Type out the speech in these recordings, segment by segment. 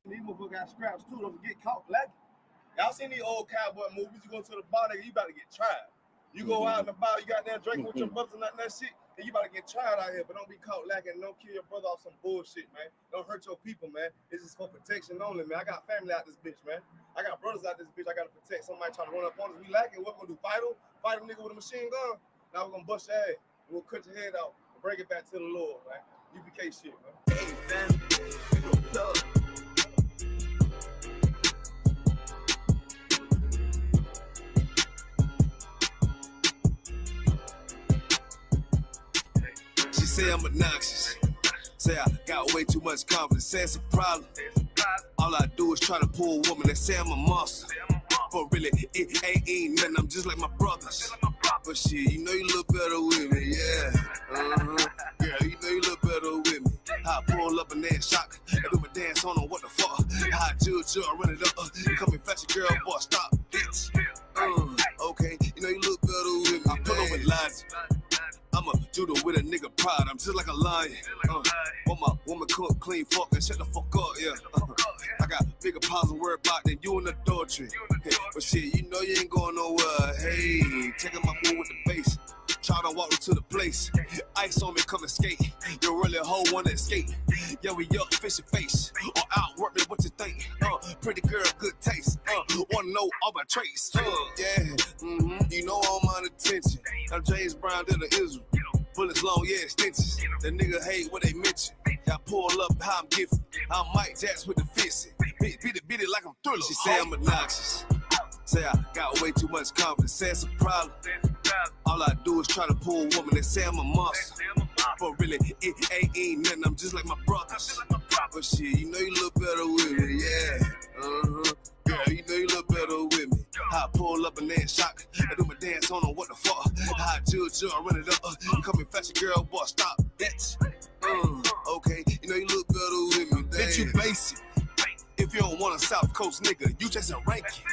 These motherfuckers got scraps too. Don't get caught lacking. Y'all seen these old cowboy movies? You go to the bar, nigga, you about to get tried. You go out in the bar, you got there drinking with your brothers and that shit, and you about to get tried out here. But don't be caught lacking. Don't kill your brother off some bullshit, man. Don't hurt your people, man. This is for protection only, man. I got family out this bitch, man. I got brothers out this bitch. I got to protect. Somebody trying to run up on us. We lacking. What we gonna do? Fight him? Fight a nigga with a machine gun? Now we're gonna bust your ass. We'll cut your head out and bring it back to the Lord, man. UPK shit, man. Hey, fam. She say I'm obnoxious. Say I got way too much confidence. Say it's a problem. All I do is try to pull a woman that say I'm a monster. But really, it ain't nothing. I'm just like my brothers. But shit, you know you look better with me, yeah. Yeah, you know you look better with me. I pull up and then shock. I do my dance on them, what the fuck? I judge you, I run it up. Come and fetch a girl, boy, stop, bitch. Okay, you know you look better with me. I pull over lines. I'm a judo with a nigga pride. I'm just like a lion. Want my woman cook, clean, fuck, and shut the fuck up, yeah. I got bigger piles to worry about than you in the adultery. Hey, but shit, you know you ain't going nowhere. Hey, checking my move with the bass. Try to walk to the place. Ice on me, come and skate. You really a hoe wanna escape. Yeah, we up, fish your face. Or outwork me, what you think? Pretty girl, good taste. Wanna know all my traits. Yeah, you know I'm on attention. I'm James Brown, then the Israel. Bullets long, yeah, extensions. The nigga hate what they mention. I pull up how I'm gifted. I'm Mike Jacks with the fist. Beat it like I'm Thriller. She say I'm obnoxious. Say I got way too much confidence. Say it's a problem. All I do is try to pull a woman that say I'm a monster. But really, it ain't nothing. I'm just like my brothers. But shit, you know you look better with me, yeah. Yeah, you know you look better with me. I pull up and then shock. I do my dance on them, what the fuck? I judge you, I run it up. Come and fetch a girl, boy, stop, bitch. Okay, you know you look better with me, bitch, you basic. If you don't want a South Coast nigga, you just a ranking.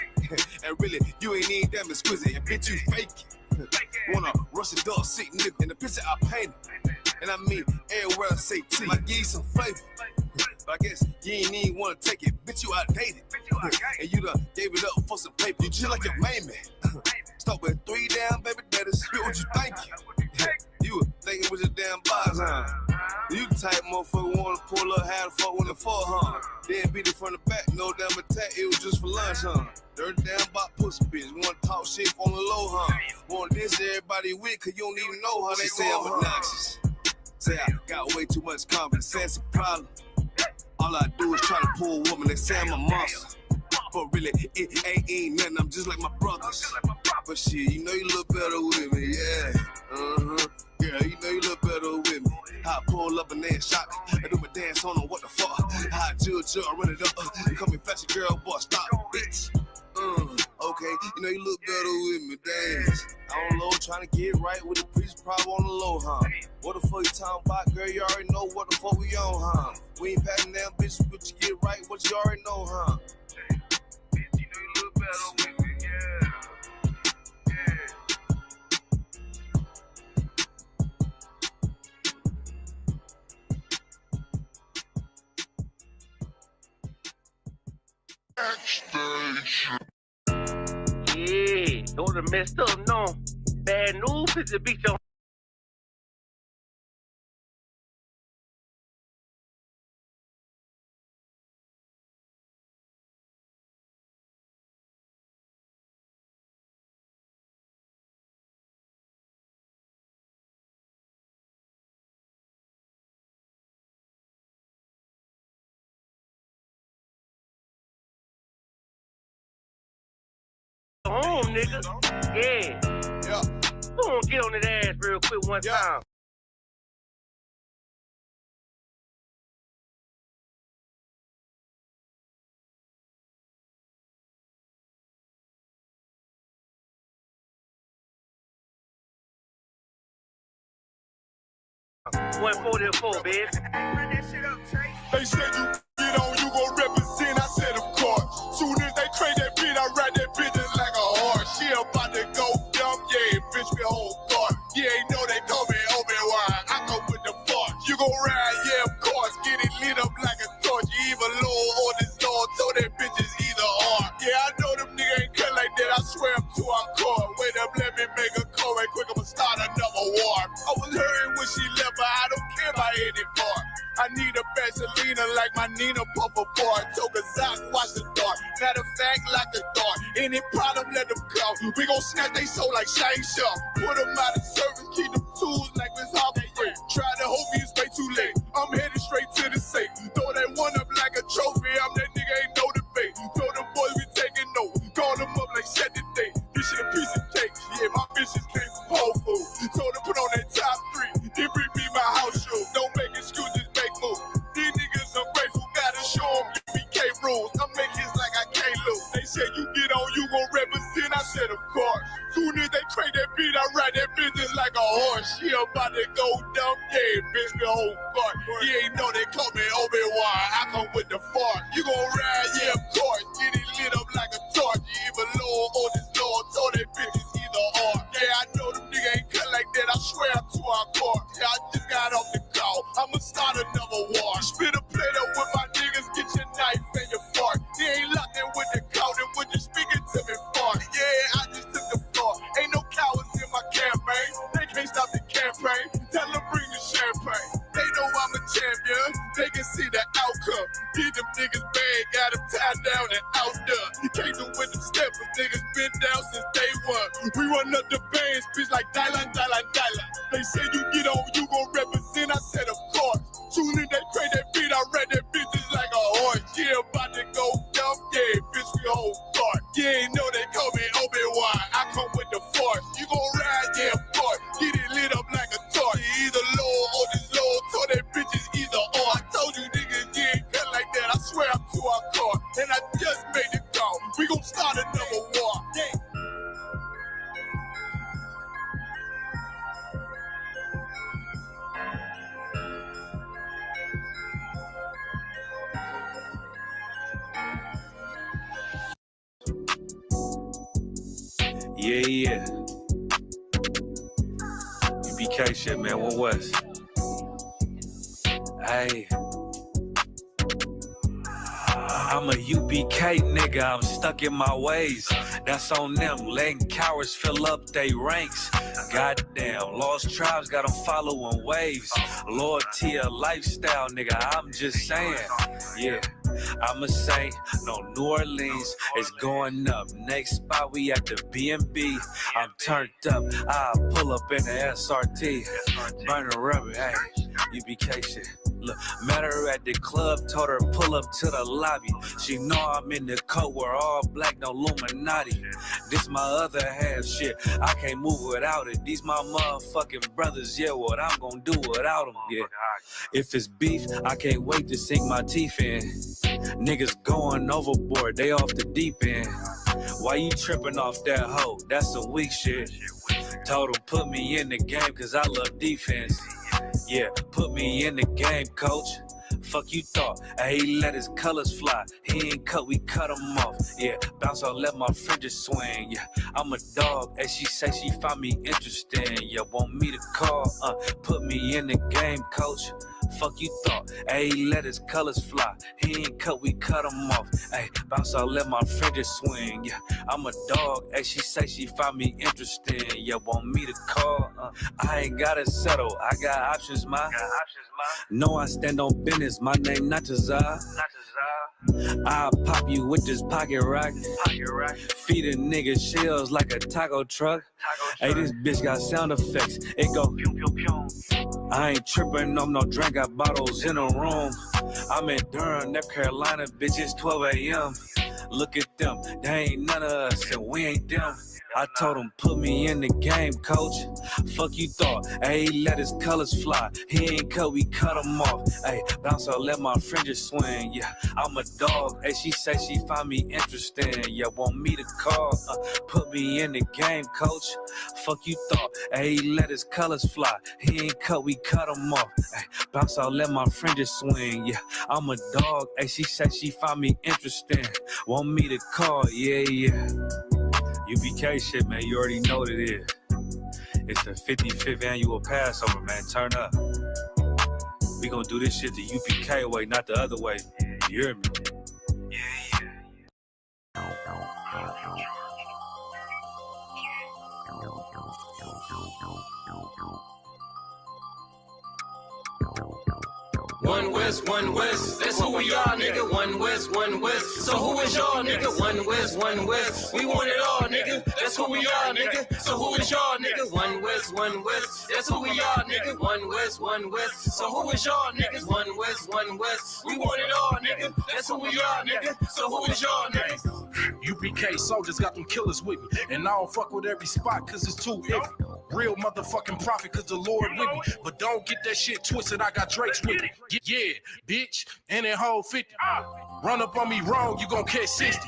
And really, you ain't even damn exquisite, and bitch, you fake it. Wanna rush a dog sick nigga in the picture I painted. And I mean, everywhere I say T, I give you some flavor. But I guess you ain't even wanna take it, bitch, you outdated. And you done gave it up for some paper, you just like your main man. Start with 3 down, baby, better spit what you thinking. You were thinking with your damn bars, huh? You the type motherfucker wanna pull up, how the fuck when the fuck, huh? Then beat it from the back, no damn attack, it was just for lunch, huh? Dirty damn about pussy bitch, wanna talk shit on the low, huh? Want this everybody with, cause you don't even know how they say I'm obnoxious. Say I got way too much confidence, say it's a problem. All I do is try to pull a woman that say I'm a monster. But really, it ain't nothing, I'm just like my brothers. But shit, you know you look better with me, yeah. Yeah, you know you look better with me. I pull up and then shock. I do my dance on them, what the fuck? I judge you, I run it up. Come and fetch a girl, boy, stop, bitch. Okay, you know you look better with me, dance. On low, trying to get right with the priest, probably on the low, huh? What the fuck you talking about, girl? You already know what the fuck we on, huh? We ain't patting down bitches, but you get right, what you already know, huh? Bitch, you know you look better with me, yeah. Yeah, don't have messed up, no. Bad news is to beat your home, nigga. Yeah. Go on, get on that ass real quick one time. $144, bitch. Run that shit up, Trey. They said you get on, you gon' represent. I said, of course. Soon as they crank that beat, I ride that bitch just like a horse. She about to go dumb, yeah, bitch, me whole guard. You ain't know they told me Obi-Wan. I go with the force. You gon' ride, yeah, of course. Get it lit up like a torch. You Nina puff a bar, took a Zach, watch the dark. Matter of fact, like the dark. Any problem, let them come. We gon' snatch they soul like Shane Shaw. Put them out of service, keep them tools like Miss Harper Free. Try to hope it's way too late. I'm headed straight to the safe. Throw that one up like a trophy. I'm that nigga, ain't no debate. Told them boys we taking notes. Call them up like set the date. This shit a piece of cake. Yeah, my bitches came from Whole Foods. Told them put on that top 3. Then bring me my house shoes. Don't make excuses, make moves. These niggas ungrateful, gotta show them BK rules. I'm making hits like I can't lose. They said you get on, you gon' represent. I said of course. Soon as they trade that beat, I ride that business like a horse. She about to go dumb, yeah, bitch, the whole part. You ain't know they call me Obi-Wan. I come with the fart. You gon' ride, yeah, of course. Get it lit up like a torch. You even low on this Lord, told they bitches either or. Yeah, I know them niggas ain't cut like that. I swear I'm to our court. Yeah, I just got off the call. I'ma start another war. Spit a plate up with my niggas, get your knife and your fork. They ain't locked in with the counter when you speaking to me fart. Yeah, I just took the floor. Ain't no cowards in my campaign. They can't stop the campaign. Tell them bring the champagne. They know I'm a champion. They can see the outcome. Get them niggas bad, got them tied down and outdone. You can't do with them steppers. Niggas been down since day one. We run up the bands, bitch like Dylan. They say you get on, you gon' represent. I said of course. Soon as they create that beat, I read that bitch just like a horse. Yeah, about to go dumb, yeah, bitch, we whole start. You ain't know they call me Obi-Wan. I come with the force. You gon' ride, yeah, of course. Get it lit up like a torch. You either low or this low, so that bitch is either or. I told you niggas, you ain't cut like that. I swear I'm to our car. And I just made the call. We gon' start another war. Yeah. Yeah. UBK shit, man. One West. Hey. I'm a UBK nigga, I'm stuck in my ways. That's on them, letting cowards fill up they ranks. Goddamn, lost tribes got them following waves. Loyalty a lifestyle, nigga, I'm just saying. Yeah, I'ma say, no, New Orleans is going up. Next spot, we at the B&B. I'm turned up, I'll pull up in the SRT. Burning rubber, hey, UBK shit. Look, met her at the club, told her pull up to the lobby. She know I'm in the coat, we're all black, no Illuminati. This my other half shit, I can't move without it. These my motherfucking brothers, yeah, what I'm gonna do without them, yeah. If it's beef, I can't wait to sink my teeth in. Niggas going overboard, they off the deep end. Why you tripping off that hoe? That's some weak shit. Told him put me in the game cause I love defense. Yeah, put me in the game, coach. Fuck you thought, he let his colors fly. He ain't cut, we cut him off. Yeah, bounce out, let my fridges swing. Yeah, I'm a dog, and she say she find me interesting. Yeah, want me to call, put me in the game, coach. Fuck you thought, he let his colors fly. He ain't cut, we cut him off. Hey, bounce out, let my fridges swing. Yeah, I'm a dog, and she say she find me interesting. Yeah, want me to call, I ain't gotta settle. I got options, ma. No, I stand on business. My name not Tazar. I'll pop you with this pocket rock. Feed a nigga shells like a taco truck. Hey, this bitch got sound effects. It go pew pew pew. I ain't tripping on no drink. Got bottles in a room. I'm in Durham, North Carolina. Bitch, it's 12 a.m. Look at them. They ain't none of us, and we ain't them. I told him, put me in the game, coach. Fuck you thought, he let his colors fly. He ain't cut, we cut him off. Hey, bounce out, let my fringes swing. Yeah, I'm a dog. Hey, she say she find me interesting. Yeah, want me to call. Put me in the game, coach. Fuck you thought, he let his colors fly. He ain't cut, we cut him off. Hey, bounce out, let my fringes swing. Yeah, I'm a dog. Hey, she say she find me interesting. Want me to call, yeah. UBK shit, man, you already know what it is. It's the 55th annual Passover, man. Turn up. We gonna do this shit the UBK way, not the other way. You hear me? One West, One West. That's who we are, nigga. One West, One West. So who is y'all, nigga? One West, One West. We want it all, nigga. That's who we are, nigga. So who is y'all, nigga? One West, One West. That's who we are, nigga. One West, One West. So who is y'all, niggas? One West, One West. We want it all, nigga. That's who we are, nigga. So who is y'all, niggas? UPK soldiers got them killers with me. And I don't fuck with every spot cause it's too iffy. Real motherfucking profit cause the Lord with me. But don't get that shit twisted, I got Drake's with me. Yeah, bitch, and that whole 50. Run up on me wrong, you gon' catch 60.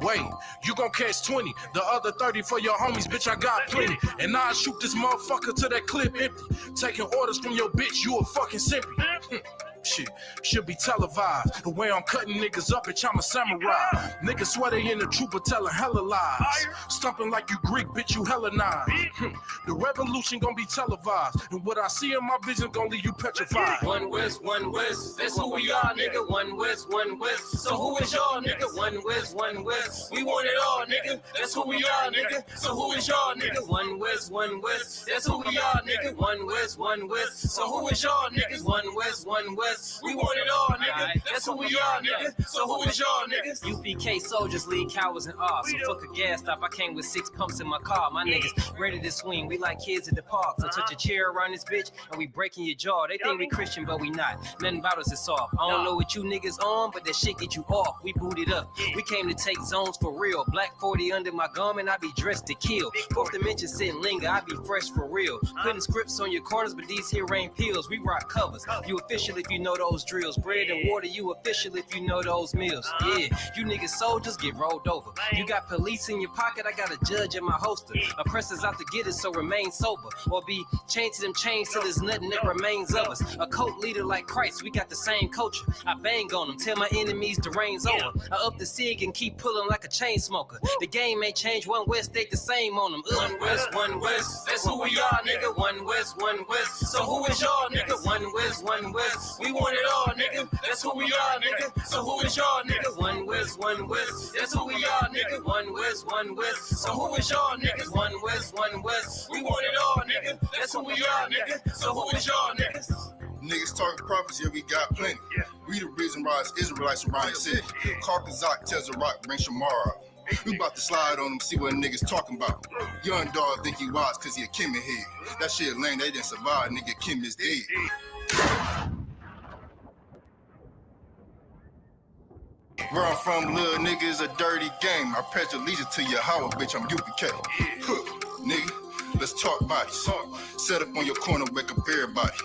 Wait, you gon' catch 20. The other 30 for your homies, bitch, I got plenty. And I shoot this motherfucker till that clip empty. Taking orders from your bitch, you a fucking simpy. Shit, should be televised. The way I'm cutting niggas up, bitch, I'm a samurai. Niggas swear they in the truth, but telling hella lies. Stumping like you Greek, bitch, you Hellenized. The revolution gon' be televised. And what I see in my vision gon' leave you petrified. One West, One West. That's who we are, nigga. One West, One West. So who is y'all, nigga? One West, One West. We want it all, nigga. That's who we are, nigga. So who is y'all, nigga? One West, One West. That's who we are, nigga. One West, One West. So who is y'all, niggas? One West, One West. We want it all, nigga. That's who we are, nigga. So who is y'all, niggas? UPK soldiers lead cowards and off. So fuck a gas stop. I came with 6 pumps in my car. My niggas ready to swing. We like kids at the park. So touch a chair around this bitch and we breaking your jaw. They think we Christian, but we not. Nothing about us is soft. I don't know what you niggas on, but that shit get you off. We booted up. We came to take zones for real. Black 40 under my garment. I be dressed to kill. Fourth dimension sitting linger. I be fresh for real. Putting scripts on your corners, but these here ain't pills. We rock covers. You official if you know those drills. Bread and water, you official if you know those meals. Yeah, you niggas soldiers get rolled over. You got police in your pocket, I got a judge in my holster. Oppressors out to get us, so remain sober. Or be chained to them chains till there's nothing that remains of us. A cult leader like Christ, we got the same culture. I bang on them, tell my enemies the reign's over. I up the sig and keep pulling like a chain smoker. The game ain't changed, One West stayed the same on them. One West, One West. That's who we are, nigga. One West, One West. So who is y'all, nigga? One West, One West. We want it all, nigga. That's who we are, nigga. So who is y'all, nigga? One West, One West. That's who we are, nigga. One West, One West. So who is y'all, niggas? One West, One West. We want it all, nigga. That's who we are, nigga. So who is y'all, niggas? Niggas talking prophets, yeah, we got plenty. We the reason why it's Israelites around the city. Karkazak tells the rock, bring Shamara. We about to slide on them, see what niggas talking about. Young dog think he wise cause he a Kim head. That shit lame, they didn't survive, nigga, Kim is dead. Where I'm from, little nigga, is a dirty game. I pledge allegiance to Yahweh, bitch, I'm UPK. Nigga, let's talk bodies. Set up on your corner, wake up everybody.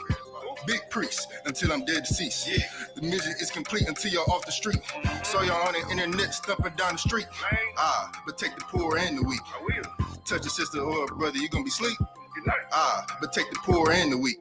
Big priest, until I'm dead deceased. The mission is complete until you're off the street. Saw y'all on the internet, stumping down the street. But take the poor and the weak. Touch your sister or a brother, you gonna be sleep. But take the poor and the weak.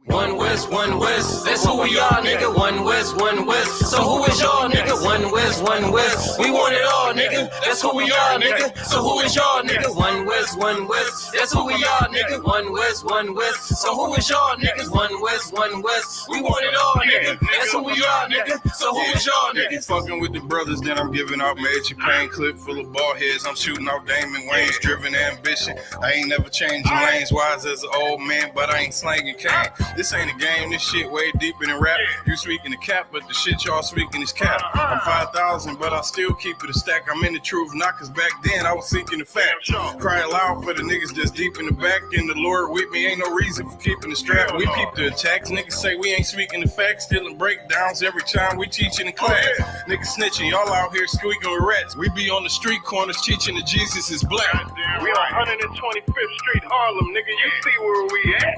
One West, One West. That's who we are, nigga. One West, One West. So who is y'all, nigga? One West, One West. We want it all, nigga. That's who we are, nigga. So who is y'all, nigga? One West, One West. That's who we are, nigga. One West, One West. So who is y'all, niggas? One West, One West. We want it all, nigga. That's who we are, nigga. So who is y'all, nigga? Fucking with the brothers, then I'm giving out Magic Pain clip full of ball heads. I'm shooting off Damon Wayne's driven ambition. I ain't never changing lanes. Wise as an old man, but I ain't slanging cane. This ain't a game, this shit way deeper than rap. You speaking the cap, but the shit y'all speaking is cap. I'm 5,000, but I still keep it a stack. I'm in the truth, not cause back then I was seeking the fact. Crying loud for the niggas that's deep in the back. And the Lord with me, ain't no reason for keeping the strap. We peep the attacks, niggas say we ain't speaking the facts. Stealing breakdowns every time we teaching in class. Niggas snitching, y'all out here squeaking with rats. We be on the street corners teaching that Jesus is black. We on 125th Street, Harlem, nigga. You see where we at?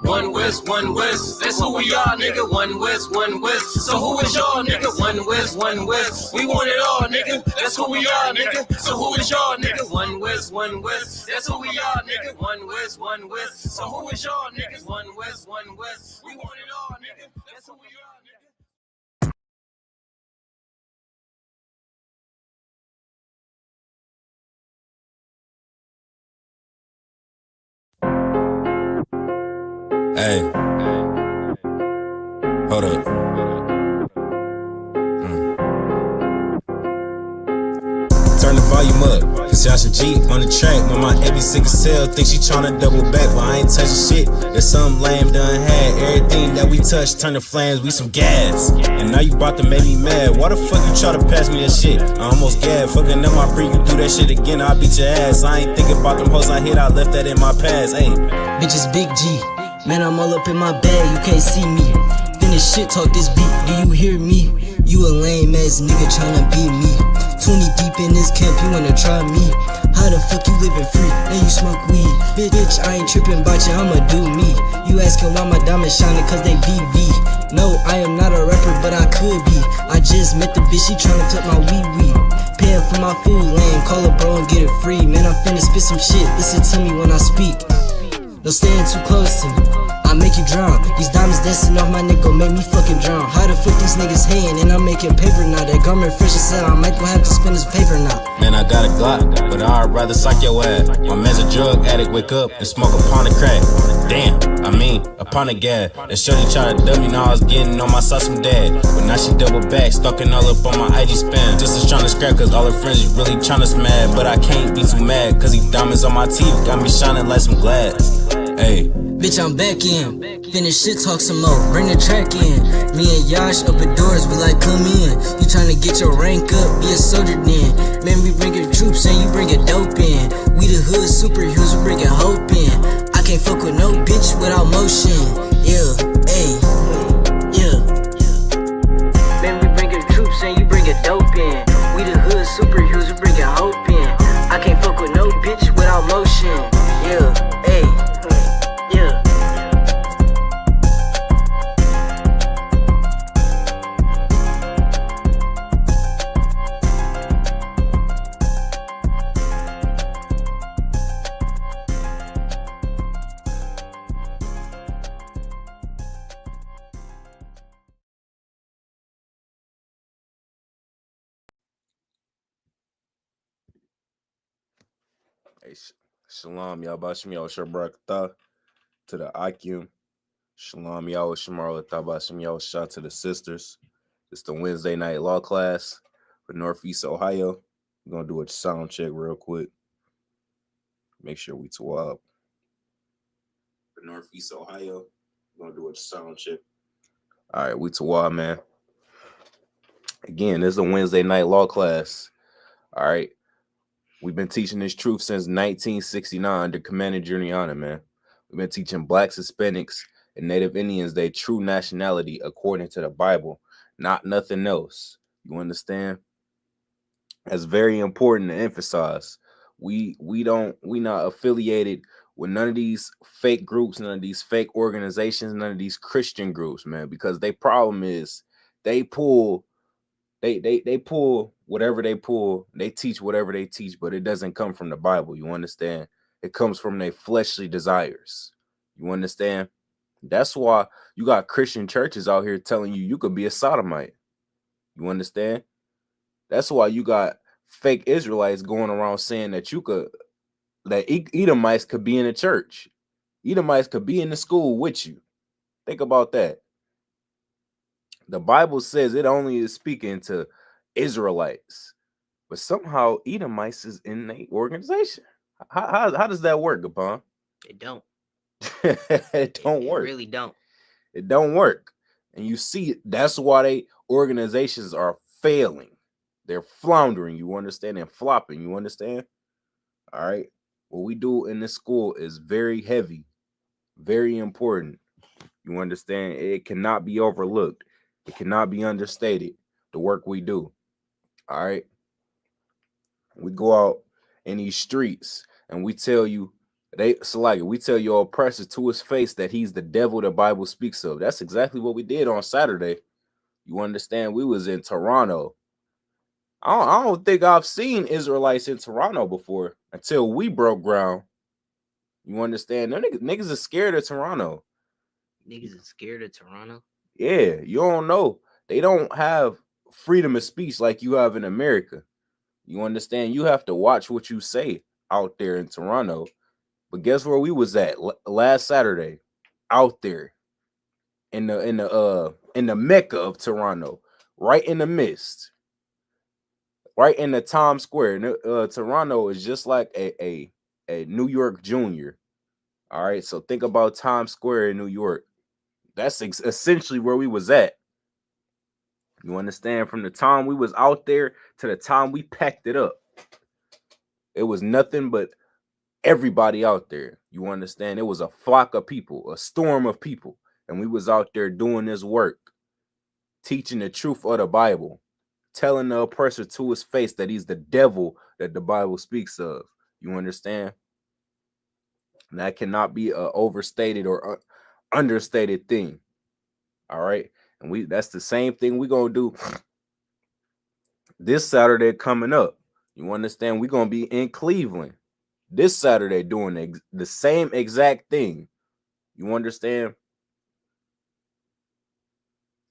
One West, One West. That's who we are, nigga. One West, One West. So who is y'all, nigga? One West, One West. We want it all, nigga. That's who we are, nigga. So who is y'all, nigga? One West, One West. That's who we are, nigga. One West, One West. So who is y'all, niggas? One West, One West. We want it all, nigga. That's who we are, nigga. Hey, hold up. Turn the volume up. Cause Yasha G on the track. When my AB sick as hell, think she tryna double back, but I ain't touching shit. There's some lame done had. Everything that we touch turn to flames, we some gas. And now you about to make me mad. Why the fuck you try to pass me that shit? I almost gagged. Fucking up my breed, you do that shit again, I'll beat your ass. I ain't thinking about them hoes I hit, I left that in my past. Hey, bitches Big G, man, I'm all up in my bag, you can't see me. Finish shit, talk this beat, do you hear me? You a lame ass nigga tryna beat me. 20 deep in this camp, you wanna try me? How the fuck you living free and you smoke weed? Bitch, I ain't tripping about you, I'ma do me. You asking why my diamonds shining cause they VV. No, I am not a rapper, but I could be. I just met the bitch, she tryna clip my wee-wee. Paying for my food lane, call a bro and get it free. Man, I'm finna spit some shit, listen to me when I speak. Don't stand too close to me, I make you drown. These diamonds dancing off my neck gon' make me fucking drown. How the fuck these niggas hating and I'm making paper now? That garment fresh as hell, I might go have to spend this paper now. man, I got a Glock, but I'd rather sock your ass. My man's a drug addict, wake up and smoke upon a crack. Damn, I mean, upon a gas. And shorty try to dub me, now I was getting on my sauce from dad. But now she double back, stalking all up on my IG spam. Just is trying to scrap cause all her friends is really trying to smash. But I can't be too mad cause these diamonds on my teeth got me shining like some glass. Hey, bitch, I'm back in. Finish shit, talk some more. Bring the track in. Me and Yash open doors, we like come in. You tryna get your rank up, be a soldier then. Man, we bring your troops and you bring a dope in. We the hood superheroes, we bring a hope in. I can't fuck with no bitch without motion. Yeah, ayy, yeah. Man, we bring your troops and you bring a dope in. We the hood superheroes, we bring a hope in. I can't fuck with no bitch without motion. Yeah, ayy. Hey, shalom, Yabashim Yahweh Barakatah to the Akim. Shalom, Yahweh Shemar Tabashim Yahweh Shah to the sisters. It's the Wednesday night law class for Northeast Ohio. We're going to do a sound check real quick. Make sure we twab. For Northeast Ohio, we're going to do a sound check. All right, we twab, man. Again, this is a Wednesday night law class. All right. We've been teaching this truth since 1969 under Commander Juniana, man. We've been teaching Blacks, Hispanics, and Native Indians their true nationality according to the Bible, not nothing else. You understand? That's very important to emphasize. We not affiliated with none of these fake groups, none of these fake organizations, none of these Christian groups, man, because their problem is they pull whatever they pull, they teach whatever they teach, but it doesn't come from the Bible. You understand? It comes from their fleshly desires. You understand? That's why you got Christian churches out here telling you could be a sodomite. You understand? That's why you got fake Israelites going around saying that Edomites could be in the church. Edomites could be in the school with you. Think about that. The Bible says it only is speaking to Israelites, but somehow Edomites is in the organization. How does that work, Gabon? It don't. It don't work. It really don't. It don't work. And you see, that's why organizations are failing. They're floundering, you understand, and flopping, you understand? All right. What we do in this school is very heavy, very important. You understand? It cannot be overlooked. It cannot be understated, the work we do. All right. We go out in these streets and we tell you, we tell your oppressor to his face that he's the devil the Bible speaks of. That's exactly what we did on Saturday. You understand? We was in Toronto. I don't think I've seen Israelites in Toronto before until we broke ground. You understand? Them niggas are scared of Toronto. Niggas are scared of Toronto? Yeah, you don't know. They don't have freedom of speech like you have in America. You understand? You have to watch what you say out there in Toronto. But guess where we was at last Saturday? Out there in the Mecca of Toronto, right in the midst. right in the Times Square. Toronto is just like a New York Junior. All right, so think about Times Square in New York. That's essentially where we was at. You understand? From the time we was out there to the time we packed it up, it was nothing but everybody out there. You understand? It was a flock of people, a storm of people, and we was out there doing this work, teaching the truth of the Bible, telling the oppressor to his face that he's the devil that the Bible speaks of. You understand? And that cannot be an overstated or understated thing. All right. And that's the same thing we're going to do this Saturday coming up. You understand? We're going to be in Cleveland this Saturday doing the same exact thing. You understand?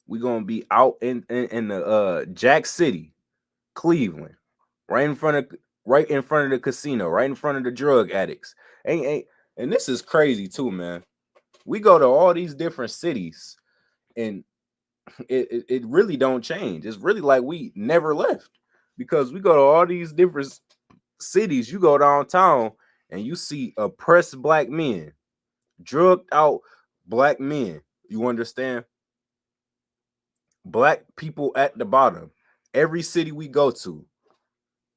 We're going to be out in the Jack City, Cleveland, right in front of the casino, right in front of the drug addicts. And this is crazy too, man. We go to all these different cities and it really don't change. It's really like we never left, because we go to all these different cities. You go downtown and you see oppressed black men, drugged out black men. You understand? Black people at the bottom. Every city we go to.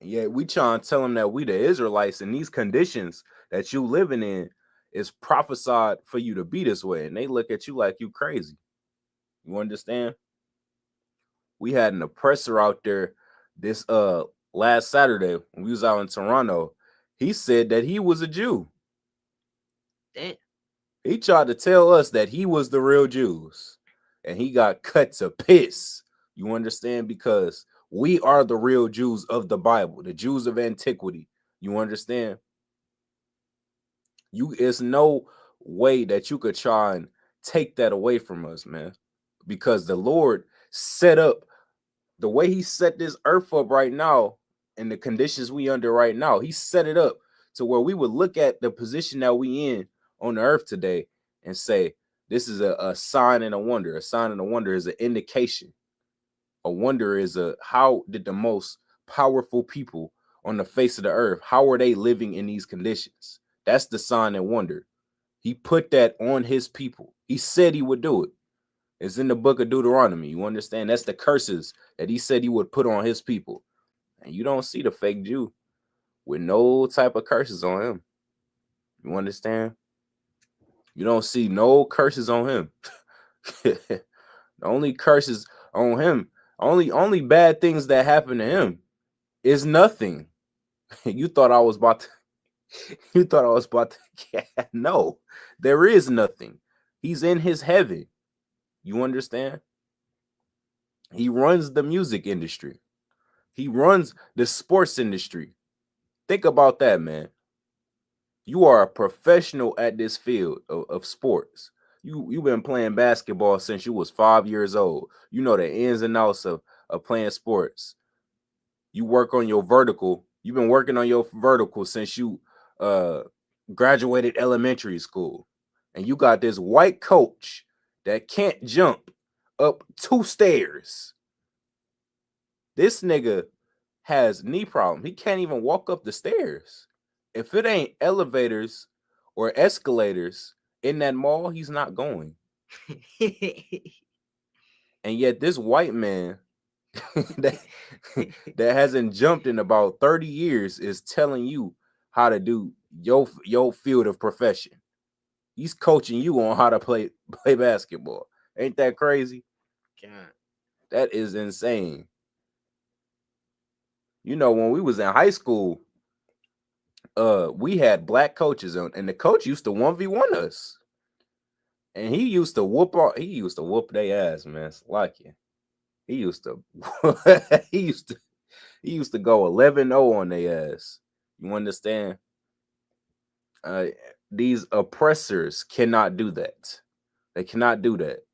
Yeah, we try and tell them that we the Israelites, and these conditions that you living in is prophesied for you to be this way. And they look at you like you crazy. You understand? We had an oppressor out there this last Saturday when we was out in Toronto. He said that he was a Jew. Damn. He tried to tell us that he was the real Jews, and he got cut to piss. You understand? Because we are the real Jews of the Bible, the Jews of antiquity. You understand? It's no way that you could try and take that away from us, man. Because the Lord set up the way he set this earth up right now, and the conditions we under right now, he set it up to where we would look at the position that we in on the earth today and say, this is a sign and a wonder. A sign and a wonder is an indication. A wonder is how did the most powerful people on the face of the earth, how are they living in these conditions? That's the sign and wonder. He put that on his people. He said he would do it. It's in the book of Deuteronomy. You understand? That's the curses that he said he would put on his people. And you don't see the fake Jew with no type of curses on him. You understand? You don't see no curses on him. The only curses on him, only bad things that happen to him is nothing. You thought I was about to no, there is nothing. He's in his heaven. You understand? He runs the music industry. He runs the sports industry. Think about that, man. You are a professional at this field of sports. You've been playing basketball since you was 5 years old. You know the ins and outs of playing sports. You work on your vertical. You've been working on your vertical since you graduated elementary school. And you got this white coach that can't jump up 2 stairs. This nigga has knee problem. He can't even walk up the stairs. If it ain't elevators or escalators in that mall, he's not going. And yet this white man that hasn't jumped in about 30 years is telling you how to do your field of profession. He's coaching you on how to play basketball. Ain't that crazy? God. That is insane. You know, when we was in high school, we had black coaches, and the coach used to 1v1 us. And he used to whoop their ass, man. It's like it. He used to he used to go 11-0 on their ass. You understand? These oppressors cannot do that. They cannot do that.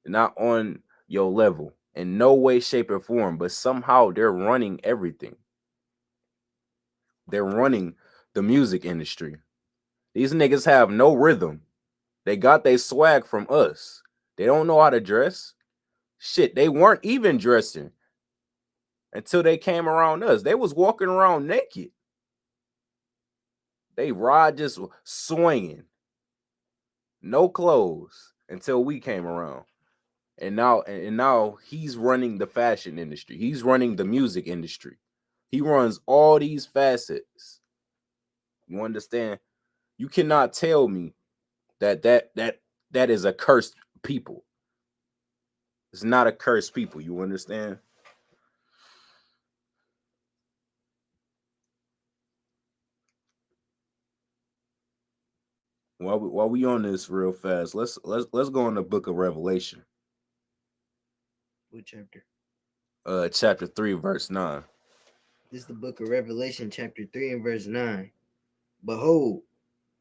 They're not on your level in no way, shape, or form, but somehow they're running everything. They're running the music industry. These niggas have no rhythm. They got their swag from us. They don't know how to dress. Shit, they weren't even dressing. until they came around us. They was walking around naked. They ride just swinging, no clothes until we came around. And now he's running the fashion industry. He's running the music industry. He runs all these facets. You understand? You cannot tell me that is a cursed people. It's not a cursed people. You understand? While we on this real fast, let's go in the book of Revelation. What chapter? Chapter 3, verse 9. This is the book of Revelation, chapter 3 and verse 9. Behold,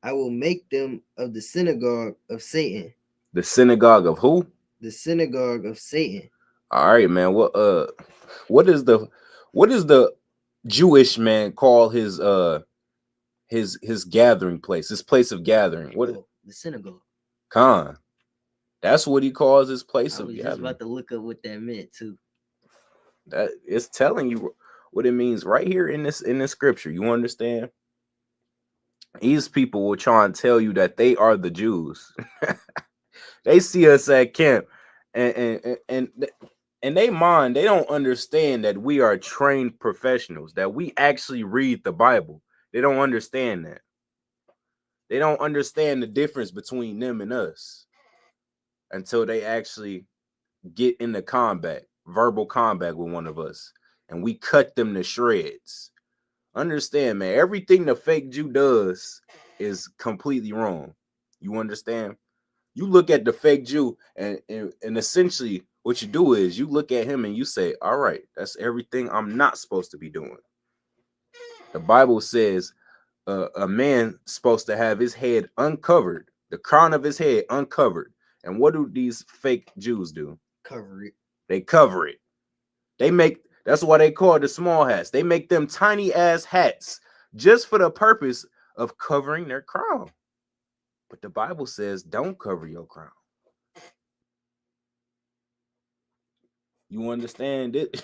I will make them of the synagogue of Satan. The synagogue of who? The synagogue of Satan. All right, man. What is the Jewish man call his gathering place, his place of gathering? What? The synagogue. Khan. That's what he calls his place of gathering. I was just about to look up what that meant too. That it's telling you what it means right here in this scripture. You understand? These people will try and tell you that they are the Jews. They see us at camp, and they mind, they don't understand that we are trained professionals, that we actually read the Bible. They don't understand that. They don't understand the difference between them and us until they actually get into combat, verbal combat with one of us, and we cut them to shreds. Understand, man, everything the fake Jew does is completely wrong. You understand? You look at the fake Jew, and essentially what you do is you look at him and you say, all right, that's everything I'm not supposed to be doing. The Bible says a man supposed to have his head uncovered, the crown of his head uncovered. And what do these fake Jews do? Cover it. They cover it. That's why they call it the small hats. They make them tiny ass hats just for the purpose of covering their crown. But the Bible says, don't cover your crown. You understand it?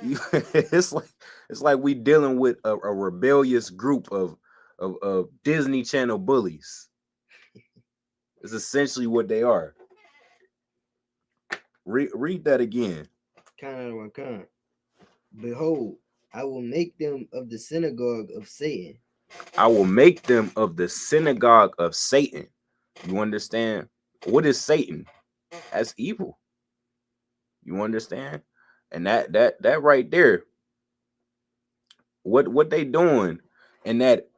It's like we dealing with a rebellious group of Disney Channel bullies. It's essentially what they are. Read that again. Behold, I will make them of the synagogue of Satan. I will make them of the synagogue of Satan. You understand? What is Satan? That's evil. You understand? And that right there, what they doing in that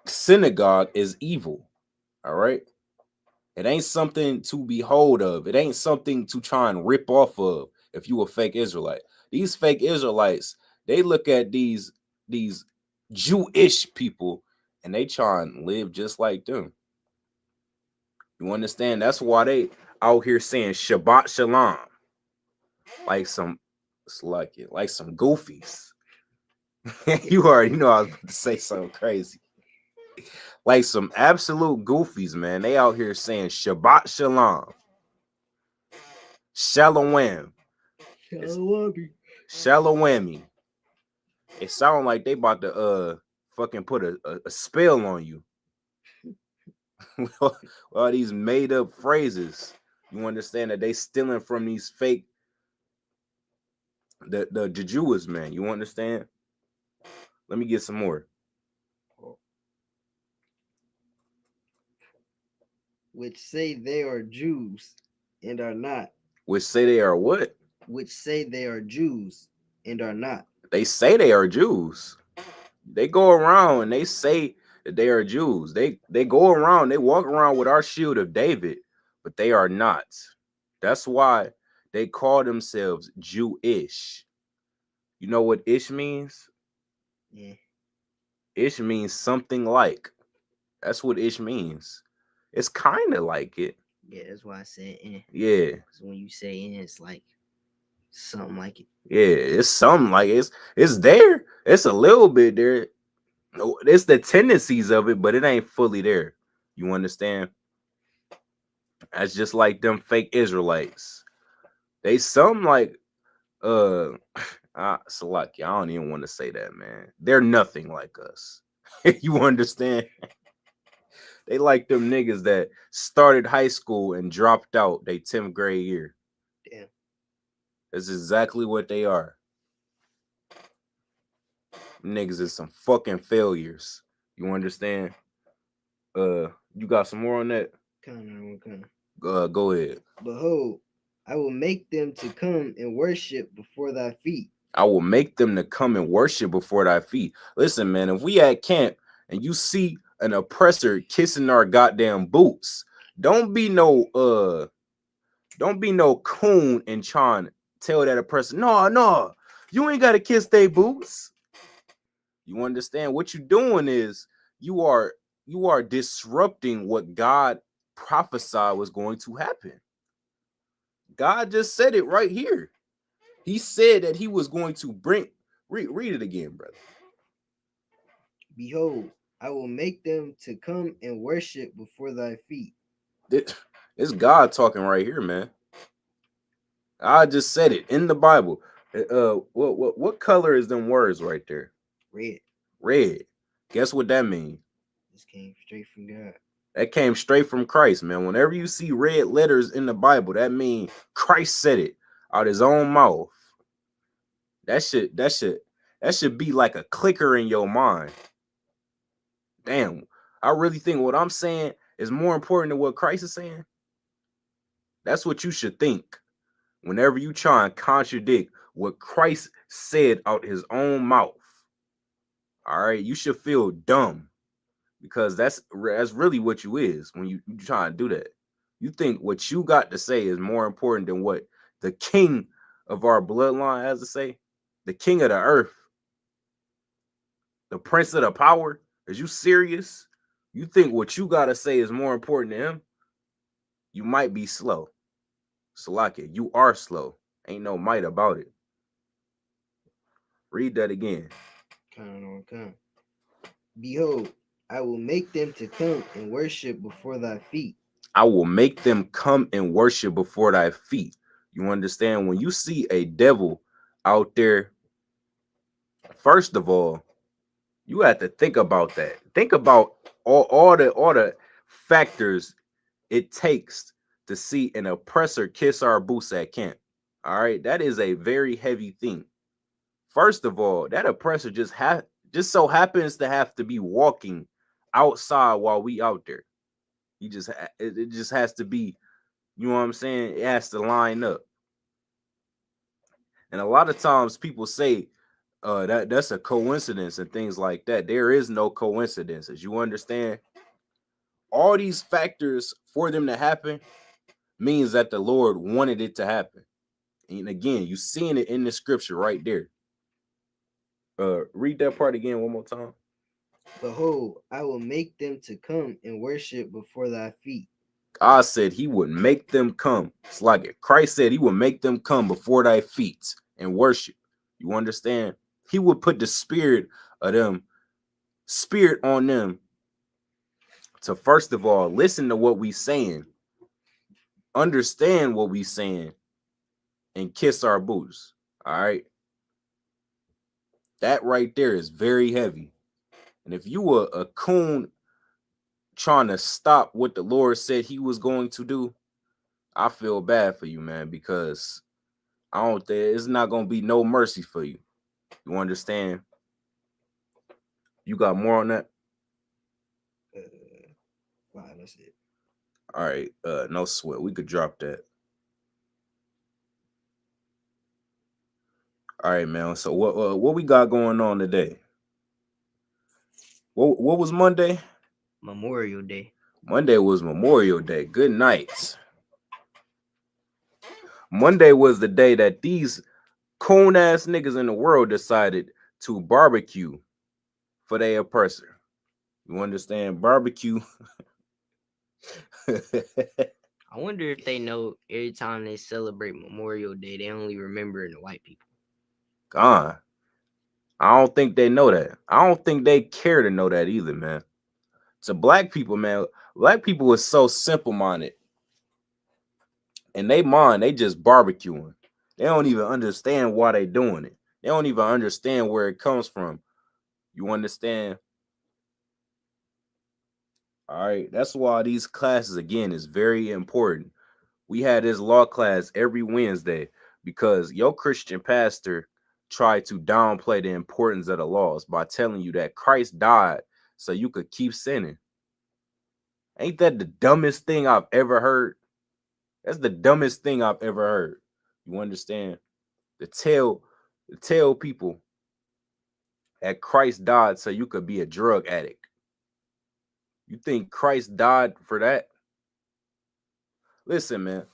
synagogue is evil. All right. It ain't something to behold of. It ain't something to try and rip off of if you a fake Israelite. These fake Israelites, they look at these Jewish people and they try and live just like them. You understand? That's why they out here saying Shabbat Shalom. Like some goofies. You already know I was about to say something crazy. Like some absolute goofies, man. They out here saying Shabbat Shalom. Shalom. Shalom. It sounds like they about to fucking put a spell on you. All these made up phrases. You understand that they stealing from these fake the Jews, man. You understand? Let me get some more. Which say they are Jews and are not. Which say they are what? Which say they are Jews and are not. They say they are Jews. They go around and they say that they are Jews. They go around, they walk around with our shield of David, but they are not. That's why they call themselves Jewish. You know what ish means? Yeah. Ish means something like. That's what ish means. It's kind of like it. Yeah, that's why I said in. Yeah. Because when you say in, it's like something like it. Yeah, it's something like it's there. It's a little bit there. It's the tendencies of it, but it ain't fully there. You understand? That's just like them fake Israelites. They some like Salaki, I don't even want to say that, man. They're nothing like us. You understand? They like them niggas that started high school and dropped out their 10th grade year. Damn. That's exactly what they are. Niggas is some fucking failures. You understand? You got some more on that? Kind. Go ahead. Behold, I will make them to come and worship before thy feet. I will make them to come and worship before thy feet. Listen, man, if we at camp and you see an oppressor kissing our goddamn boots, don't be no coon and trying to tell that oppressor, no, you ain't gotta kiss they boots. You understand? What you're doing is you are disrupting what God prophesied was going to happen. God just said it right here. He said that he was going to bring. Read it again, brother. Behold, I will make them to come and worship before thy feet. It's God talking right here, man. I just said it in the Bible. What color is them words right there? Red. Guess what that means? This came straight from God. That came straight from Christ, man. Whenever you see red letters in the Bible, that means Christ said it out his own mouth. That should be like a clicker in your mind. Damn, I really think what I'm saying is more important than what Christ is saying. That's what you should think whenever you try and contradict what Christ said out his own mouth. All right, you should feel dumb, because that's really what you is when you try to do that. You think what you got to say is more important than what the king of our bloodline has to say, the king of the earth, the prince of the power. Is you serious? You think what you got to say is more important to him? You might be slow. Salaki, you are slow. Ain't no might about it. Read that again. Come. Behold, I will make them to come and worship before thy feet. I will make them come and worship before thy feet. You understand? When you see a devil out there, first of all, you have to think about that. Think about all the factors it takes to see an oppressor kiss our boots at camp. All right, that is a very heavy thing. First of all, that oppressor just so happens to have to be walking outside while we out there. It just has to be, you know what I'm saying? It has to line up. And a lot of times people say that's a coincidence and things like that. There is no coincidences. You understand? All these factors for them to happen means that the Lord wanted it to happen. And again, you seeing it in the scripture right there. Read that part again one more time. Behold, I will make them to come and worship before thy feet. God said he would make them come. It's like it. Christ said he would make them come before thy feet and worship. You understand? He would put the spirit on them to, first of all, listen to what we saying, understand what we saying, and kiss our boots. All right. That right there is very heavy. And if you were a coon trying to stop what the Lord said he was going to do, I feel bad for you, man, because it's not going to be no mercy for you. You understand? You got more on that? Wow, that's it. All right, no sweat. We could drop that. All right, man. So what we got going on today? What was Monday? Memorial Day. Monday was Memorial Day. Good night. Monday was the day that these coon ass niggas in the world decided to barbecue for their oppressor. You understand? Barbecue. I wonder if they know every time they celebrate Memorial Day, they only remember the white people. God, I don't think they know that. I don't think they care to know that either, man. To black people, man, black people is so simple-minded. In they mind, they just barbecuing. They don't even understand why they doing it. They don't even understand where it comes from. You understand? All right. That's why these classes, again, is very important. We had this law class every Wednesday because your Christian pastor tried to downplay the importance of the laws by telling you that Christ died so you could keep sinning. Ain't that the dumbest thing I've ever heard? That's the dumbest thing I've ever heard. You understand? To tell people that Christ died so you could be a drug addict. You think Christ died for that? Listen, man.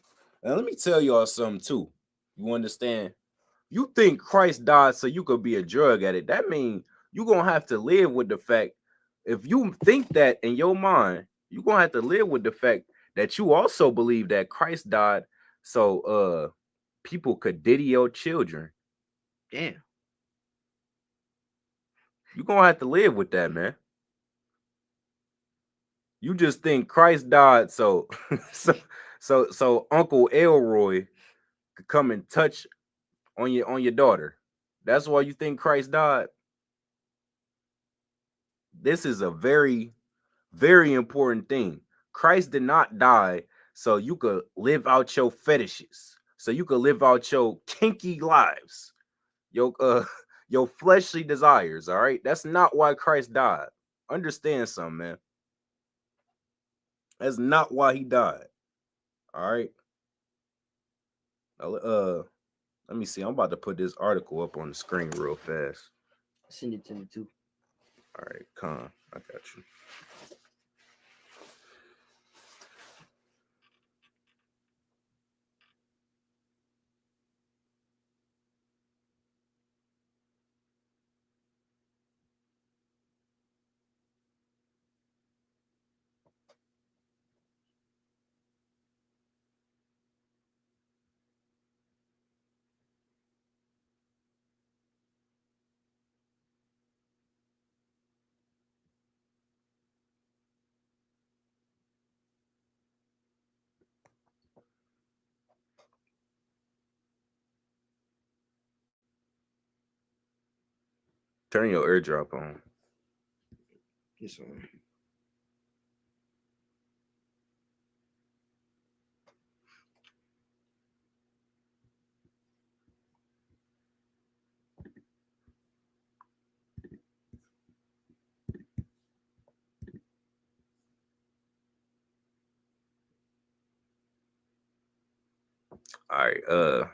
Now let me tell y'all something too. You understand? You think Christ died so you could be a drug addict. That means you're going to have to live with the fact, if you think that in your mind, you're going to have to live with the fact that you also believe that Christ died so people could diddy your children. Damn. You're going to have to live with that, man. You just think Christ died so so Uncle Elroy could come and touch on your daughter. That's why you think Christ died. This is a very, very important thing. Christ did not die so you could live out your fetishes, so you could live out your kinky lives, your fleshly desires. All right, that's not why Christ died. Understand something, man. That's not why he died. All right. Let me see. I'm about to put this article up on the screen real fast. Send it to me too. All right, Con, I got you. Turn your airdrop on. This one. All right,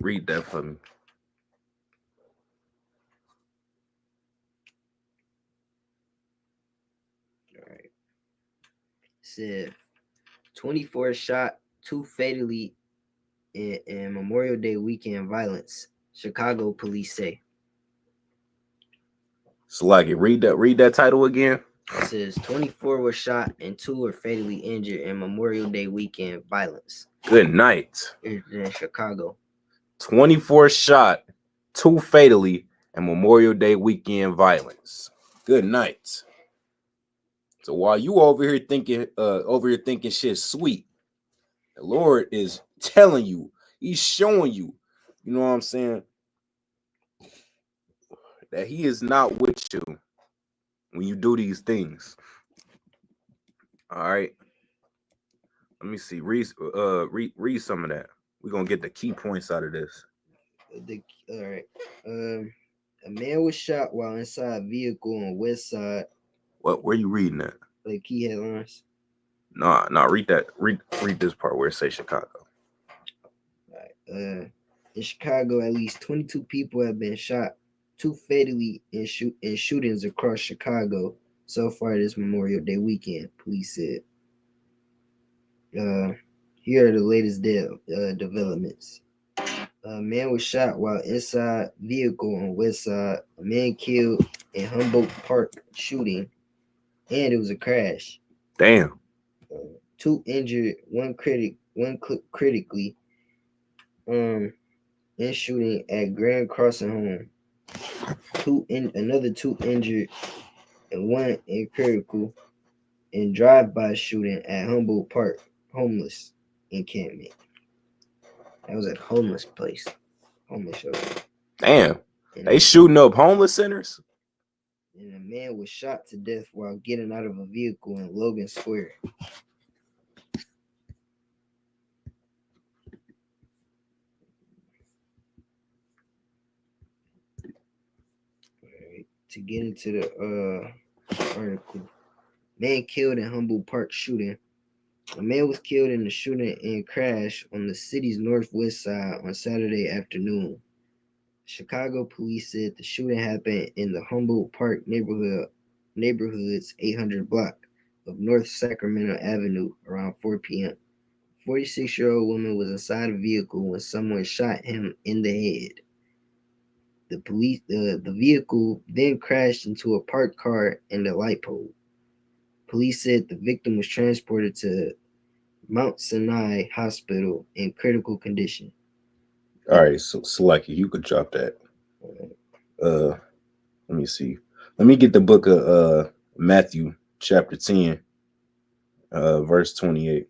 read that for me. All right. Said 24 shot, 2 fatally in Memorial Day weekend violence. Chicago police say. So like it, read that title again. It says 24 were shot and 2 were fatally injured in Memorial Day weekend violence. Good night. In Chicago. 24 shot, 2 fatally in Memorial Day weekend violence. Good night. So while you over here thinking shit sweet, the Lord is telling you, he's showing you, you know what I'm saying, that he is not with you when you do these things. All right. Let me see. Read some of that. We're gonna get the key points out of this. All right. A man was shot while inside a vehicle on West Side. What? Where you reading that? Like key headlines. No, read that. Read this part where it says Chicago. All right. In Chicago, at least 22 people have been shot, 2 fatally in shootings across Chicago so far this Memorial Day weekend, police said. Here are the latest developments. A man was shot while inside vehicle on West Side. A man killed in Humboldt Park shooting, and it was a crash. Damn. 2 injured, one critically. In shooting at Grand Crossing home. Another 2 injured, and 1 in critical. In drive-by shooting at Humboldt Park homeless encampment. That was a homeless place. homeless shelter. Damn. They shooting up homeless centers? And a man was shot to death while getting out of a vehicle in Logan Square. Right. To get into the article. Man killed in Humboldt Park shooting. A man was killed in the shooting and crash on the city's northwest side on Saturday afternoon. Chicago police said the shooting happened in the Humboldt Park neighborhood's 800 block of North Sacramento Avenue around 4 p.m. 46-year-old woman was inside a vehicle when someone shot him in the head. The vehicle then crashed into a parked car and a light pole. Police said the victim was transported to Mount Sinai Hospital in critical condition. All right, so Lucky, you could drop that. Let me see. Let me get the book of Matthew chapter 10, verse 28.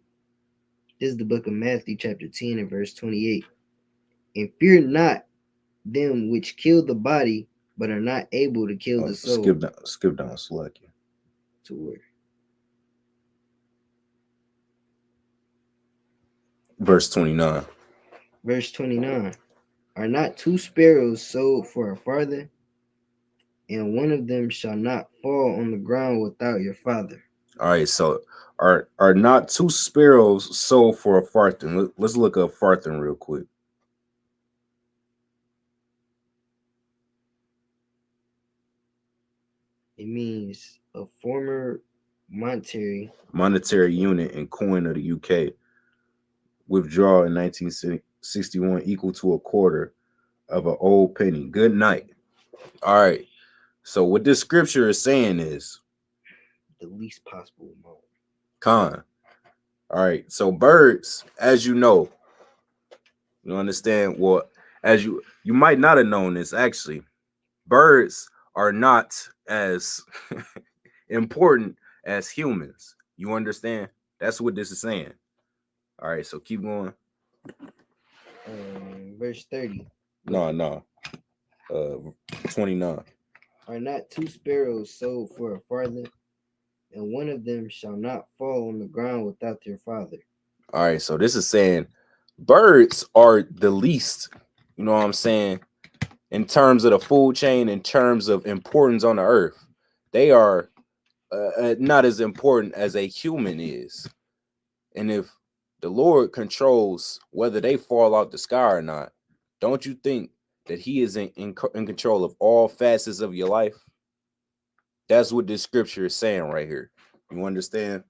This is the book of Matthew chapter 10 and verse 28. And fear not them which kill the body, but are not able to kill the soul. Skip down, Lucky. To where? Verse 29. Verse 29. Are not 2 sparrows sold for a farthing? And one of them shall not fall on the ground without your Father. All right, so are not 2 sparrows sold for a farthing? Let's look up farthing real quick. It means a former monetary unit and coin of the UK. Withdrawal in 1961 equal to a quarter of an old penny. Good night. All right. So what this scripture is saying is the least possible amount. Con. All right. So birds, as you know, you understand what, as you might not have known this actually, birds are not as important as humans. You understand? That's what this is saying. All right, so keep going. Verse 30. No. 29. Are not 2 sparrows sold for a farthing, and one of them shall not fall on the ground without their Father. All right, so this is saying birds are the least, you know what I'm saying, in terms of the food chain, in terms of importance on the earth. They are not as important as a human is. And if the Lord controls whether they fall out the sky or not, don't you think that he is in control of all facets of your life? That's what this scripture is saying right here. You understand?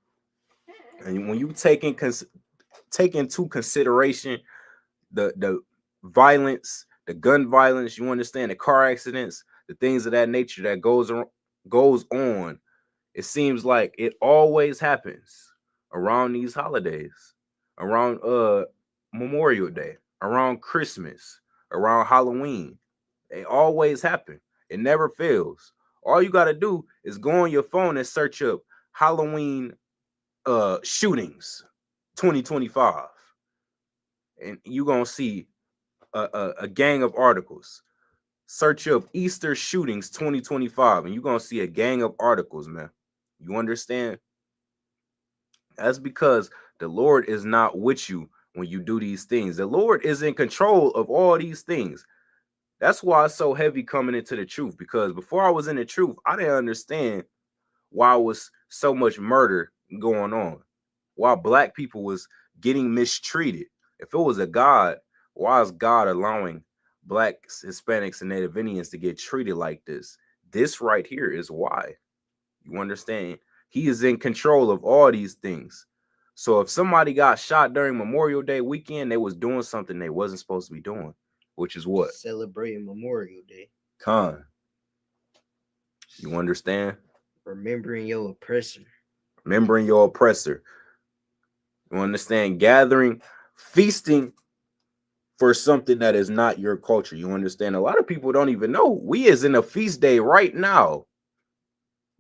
And when you take into consideration the violence, the gun violence, you understand, the car accidents, the things of that nature that goes on, it seems like it always happens around these holidays, around Memorial Day, around Christmas, around Halloween. They always happen. It never fails. All you got to do is go on your phone and search up Halloween shootings 2025, and you're gonna see a gang of articles. Search up Easter shootings 2025, and you're gonna see a gang of articles, man. You understand? That's because the Lord is not with you when you do these things. The Lord is in control of all these things. That's why it's so heavy coming into the truth, because before I was in the truth, I didn't understand why was so much murder going on, why black people was getting mistreated. If it was a God, why is God allowing blacks, Hispanics, and Native Indians to get treated like this? This right here is why. You understand? He is in control of all these things. So if somebody got shot during Memorial Day weekend, they was doing something they wasn't supposed to be doing, which is what? Celebrating Memorial Day. Con. You understand? Remembering your oppressor. Remembering your oppressor. You understand? Gathering, feasting for something that is not your culture. You understand? A lot of people don't even know. We is in a feast day right now.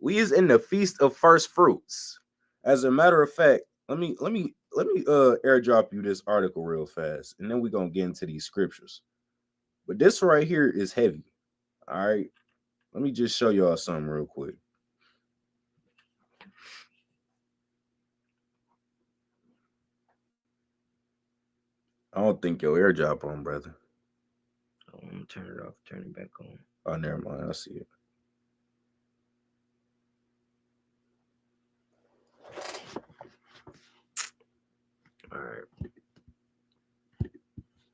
We is in the feast of first fruits. As a matter of fact, let me airdrop you this article real fast, and then we're gonna get into these scriptures. But this right here is heavy. All right. Let me just show y'all something real quick. I don't think your AirDrop on, brother. Oh, I'm gonna turn it off, turn it back on. Oh, never mind. I see it. All right.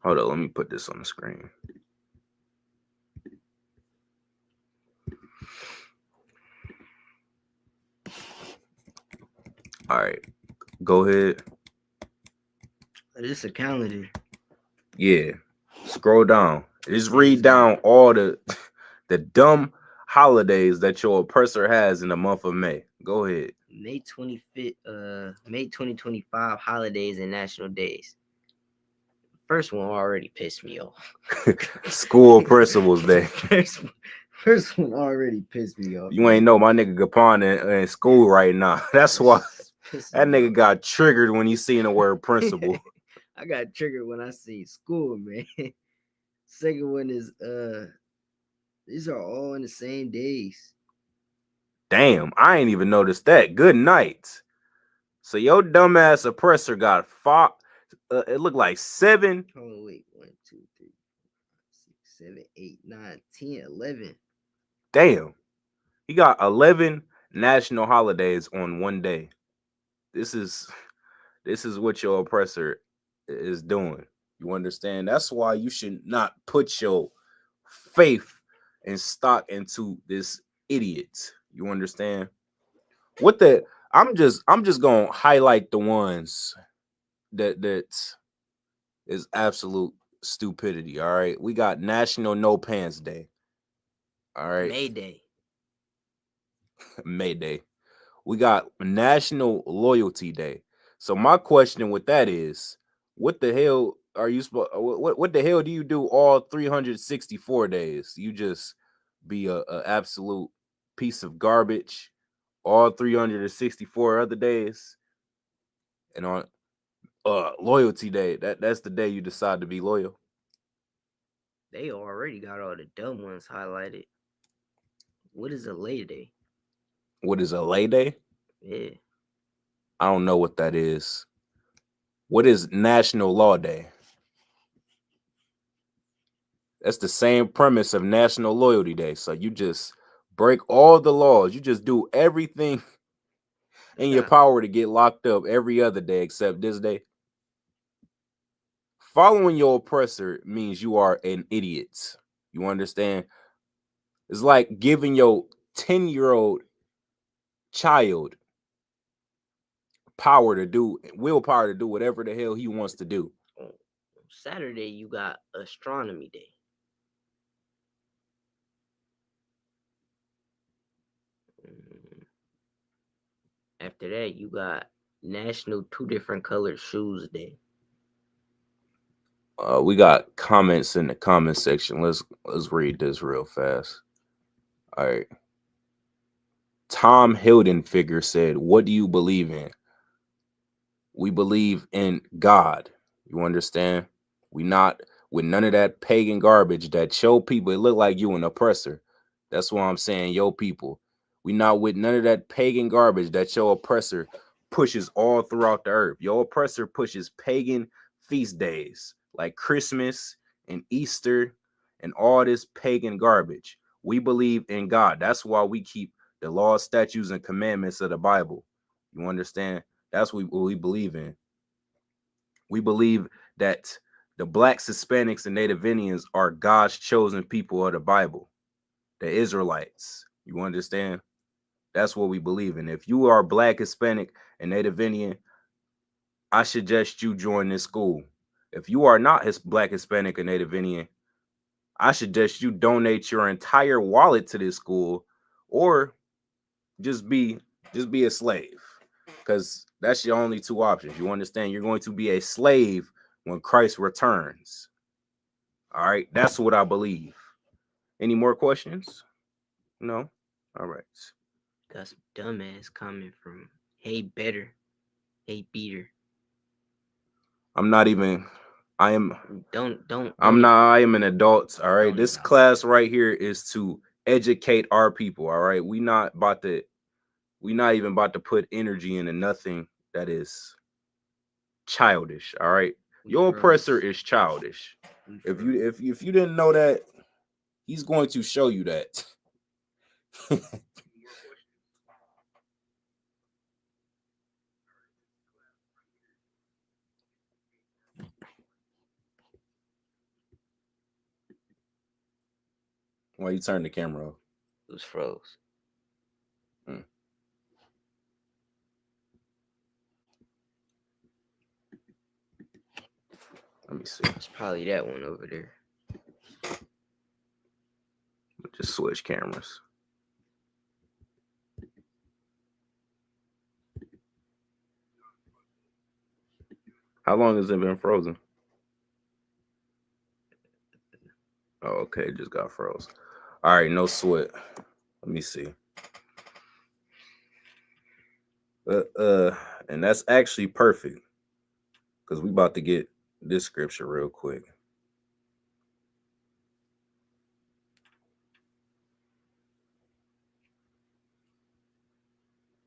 Hold on, let me put this on the screen. All right, go ahead. This is a calendar. Yeah, scroll down. Just read down all the dumb holidays that your oppressor has in the month of May. Go ahead. May 25th, May 2025 holidays and national days. First one already pissed me off. School Principals Day. First one already pissed me off. You ain't know my nigga Gapon in school right now. That's why that nigga got triggered when he seen the word principal. I got triggered when I see school, man. Second one is these are all in the same days. Damn, I ain't even noticed that. Good night. So your dumbass oppressor got five. It looked like 7. Oh wait, 1, 2, 3, 4, 5, 6, 7, 8, 9, 10, 11. Damn, he got 11 national holidays on one day. This is what your oppressor is doing. You understand? That's why you should not put your faith and stock into this idiot. You understand? What the? I'm just gonna highlight the ones that is absolute stupidity. All right, we got National No Pants Day. All right, Mayday. Mayday. We got National Loyalty Day. So my question with that is, what the hell are you supposed? What the hell do you do all 364 days? You just be a absolute piece of garbage all 364 other days, and on Loyalty Day, that's the day you decide to be loyal. They already got all the dumb ones highlighted. What is a lay day? What is a lay day? Yeah. I don't know what that is. What is National Law Day? That's the same premise of National Loyalty Day. So you just break all the laws. You just do everything in your power to get locked up every other day except this day. Following your oppressor means you are an idiot. You understand? It's like giving your 10-year-old child willpower to do whatever the hell he wants to do. Saturday, you got Astronomy Day. After that, you got National 2 Different Colored Shoes Day. We got comments in the comment section. Let's read this real fast. All right. Tom Hildenfigure said, "What do you believe in?" We believe in God. You understand? We not with none of that pagan garbage that show people it look like you an oppressor. That's why I'm saying, yo, people. We not with none of that pagan garbage that your oppressor pushes all throughout the earth. Your oppressor pushes pagan feast days like Christmas and Easter and all this pagan garbage. We believe in God. That's why we keep the laws, statutes, and commandments of the Bible. You understand? That's what we believe in. We believe that the Blacks, Hispanics, and Native Indians are God's chosen people of the Bible, the Israelites. You understand? That's what we believe in. If you are Black, Hispanic, and Native Indian, I suggest you join this school. If you are not Black, Hispanic, or Native Indian, I suggest you donate your entire wallet to this school, or just be a slave, because that's your only two options. You understand? You're going to be a slave when Christ returns. All right, that's what I believe. Any more questions? No? All right. Got some dumbass comment from Hey Better. Hey Beater. I'm not even I am. Don't. I'm not. I am an adult. All right. This class right here is to educate our people. All right. We not even about to put energy into nothing that is childish. All right. Your oppressor is childish. If you didn't know that, he's going to show you that. Why you turn the camera off? It was froze. Let me see. It's probably that one over there. Just switch cameras. How long has it been frozen? Oh, okay, it just got froze. All right, no sweat. Let me see. And that's actually perfect because we about to get this scripture real quick.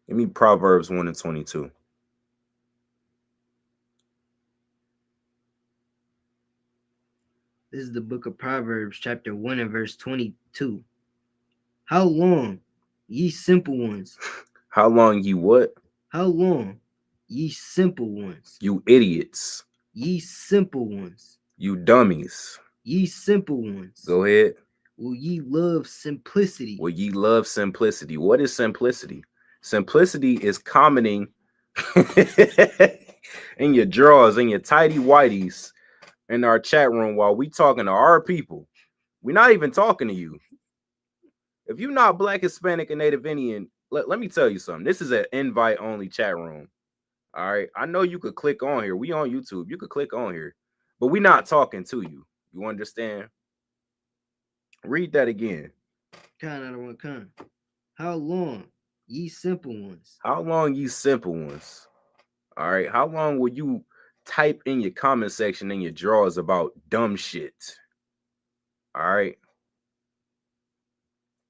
Give me Proverbs 1:22. This is the book of Proverbs, chapter 1 and verse 22. How long, ye simple ones? How long you what? How long, ye simple ones? You idiots. Ye simple ones. You dummies. Ye simple ones. Go ahead. Will ye love simplicity? Will ye love simplicity? What is simplicity? Simplicity is commenting in your drawers, in your tidy whities, in our chat room while we talking to our people. We're not even talking to you. If you're not Black, Hispanic, and Native Indian, let me tell you something. This is an invite-only chat room. All right. I know you could click on here. We on YouTube. You could click on here, but we're not talking to you. You understand? Read that again. How long, ye simple ones? How long, ye simple ones? All right. How long will you type in your comment section in your drawers about dumb shit? All right.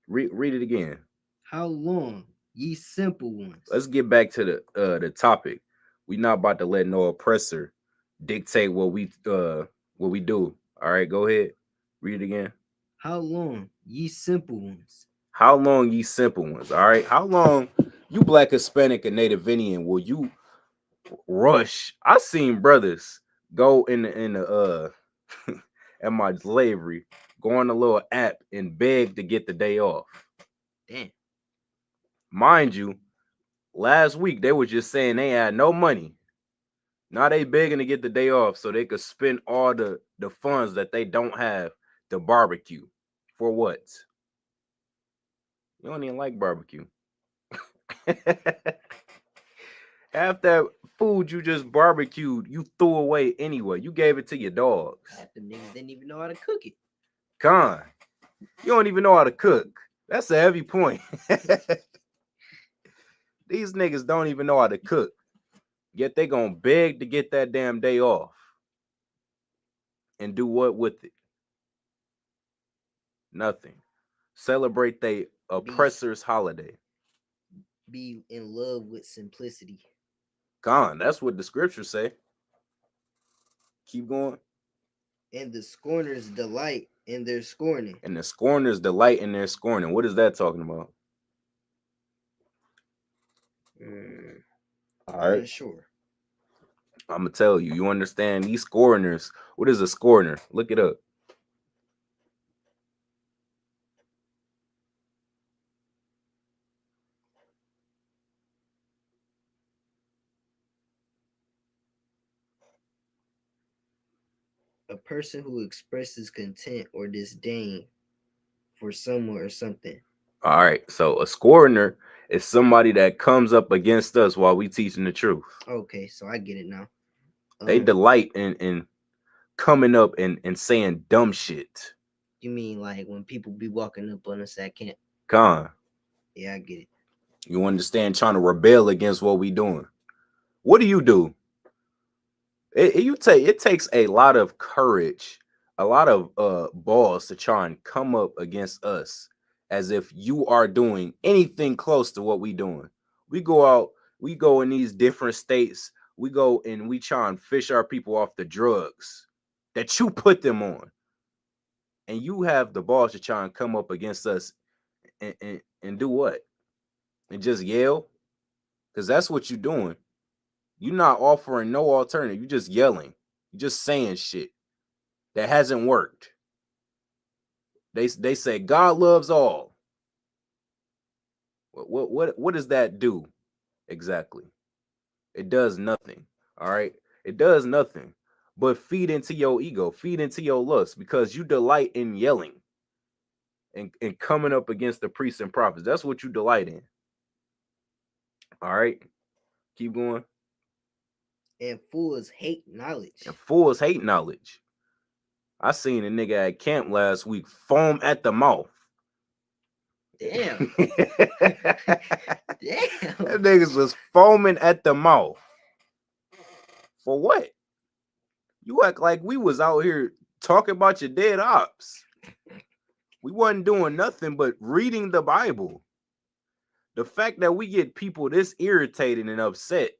Read it again. How long, ye simple ones? Let's get back to the topic. We not about to let no oppressor dictate what we do. All right, go ahead. Read it again. How long, ye simple ones? How long, ye simple ones? All right. How long, you Black, Hispanic, and Native Indian, will you rush? I seen brothers go in the at my slavery, go on a little app and beg to get the day off. Damn. Mind you, last week they were just saying they had no money. Now they begging to get the day off so they could spend all the funds that they don't have to barbecue. For what? You don't even like barbecue. Half that food you just barbecued, you threw away anyway. You gave it to your dogs. Half the niggas didn't even know how to cook it. Con, you don't even know how to cook. That's a heavy point. These niggas don't even know how to cook. Yet they gonna beg to get that damn day off. And do what with it? Nothing. Celebrate they oppressor's holiday. Be in love with simplicity. Gone. That's what the scriptures say. Keep going. And the scorners delight in their scorning. And the scorners delight in their scorning. What is that talking about? All right. Sure. I'm gonna tell you. You understand these scorners? What is a scorner? Look it up. A person who expresses contempt or disdain for someone or something. All right. So a scorner is somebody that comes up against us while we teaching the truth. Okay, so I get it now. They delight in coming up and saying dumb shit. You mean like when people be walking up on us at camp? Con. Yeah, I get it. You understand? Trying to rebel against what we doing. What do? It takes a lot of courage, a lot of balls to try and come up against us as if you are doing anything close to what we doing. We go out, we go in these different states, we go and we try and fish our people off the drugs that you put them on. And you have the balls to try and come up against us and do what? And just yell? Because that's what you're doing. You're not offering no alternative. You're just yelling. You're just saying shit that hasn't worked. They say God loves all. What does that do exactly? It does nothing. All right? It does nothing but feed into your ego, feed into your lust, because you delight in yelling and coming up against the priests and prophets. That's what you delight in. All right? Keep going. And fools hate knowledge. And fools hate knowledge. I seen a nigga at camp last week foam at the mouth. Damn. Damn. That niggas was foaming at the mouth. For what? You act like we was out here talking about your dead ops. We wasn't doing nothing but reading the Bible. The fact that we get people this irritated and upset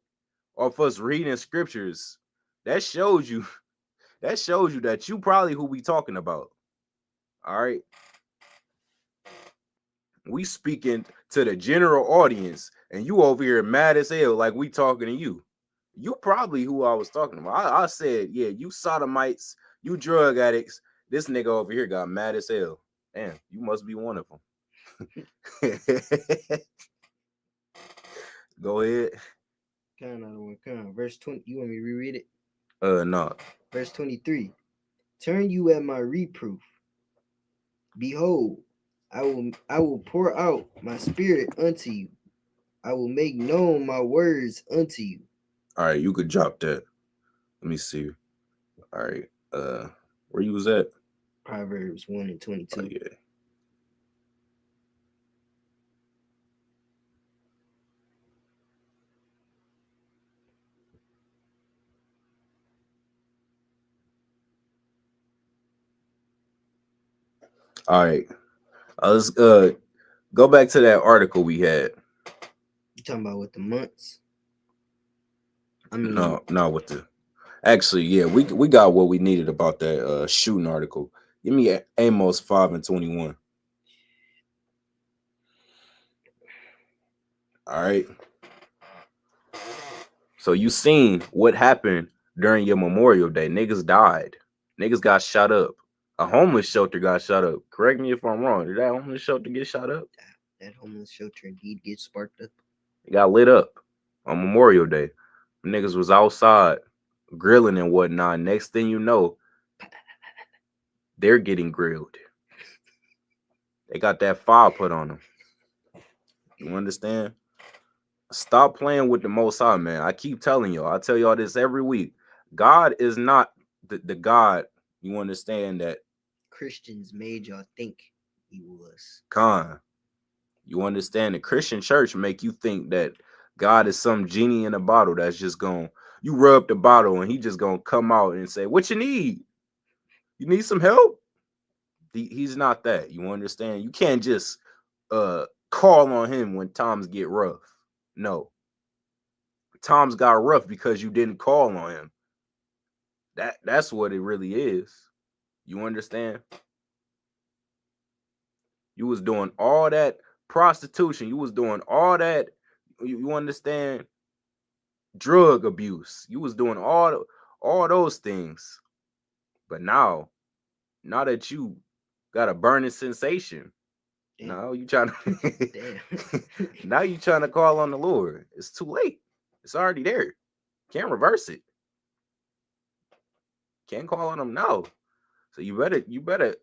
off us reading scriptures, that shows you that you probably who we talking about. All right. We speaking to the general audience, and you over here mad as hell like we talking to you. You probably who I was talking about. I said, yeah, you sodomites, you drug addicts. This nigga over here got mad as hell. Damn, you must be one of them. Go ahead. Verse 20. You want me to reread it? No. Verse 23. Turn you at my reproof. Behold, I will pour out my spirit unto you. I will make known my words unto you. All right, you could drop that. Let me see. All right. Where you was at? Proverbs 1 and 22. Oh, yeah. All right. Let's go back to that article we had. You talking about with the months? I mean, no, with the actually, yeah, we got what we needed about that shooting article. Give me Amos 5 and 21. All right. So you seen what happened during your Memorial Day. Niggas died. Niggas got shot up. A homeless shelter got shot up. Correct me if I'm wrong. Did that homeless shelter get shot up? That homeless shelter indeed gets sparked up. It got lit up on Memorial Day. Niggas was outside grilling and whatnot. Next thing you know, they're getting grilled. They got that fire put on them. You understand? Stop playing with the Most High, man. I keep telling y'all. I tell y'all this every week. God is not the God. You understand that? Christians made y'all think he was. Khan. You understand? The Christian church make you think that God is some genie in a bottle that's just going, you rub the bottle and he just going to come out and say, what you need? You need some help? He's not that. You understand? You can't just call on him when times get rough. No. Times got rough because you didn't call on him. That's what it really is. You understand? You was doing all that prostitution. You was doing all that. You understand? Drug abuse. You was doing all those things. But now that you got a burning sensation, now you trying to now you trying to call on the Lord. It's too late. It's already there. Can't reverse it. Can't call on him now. So you better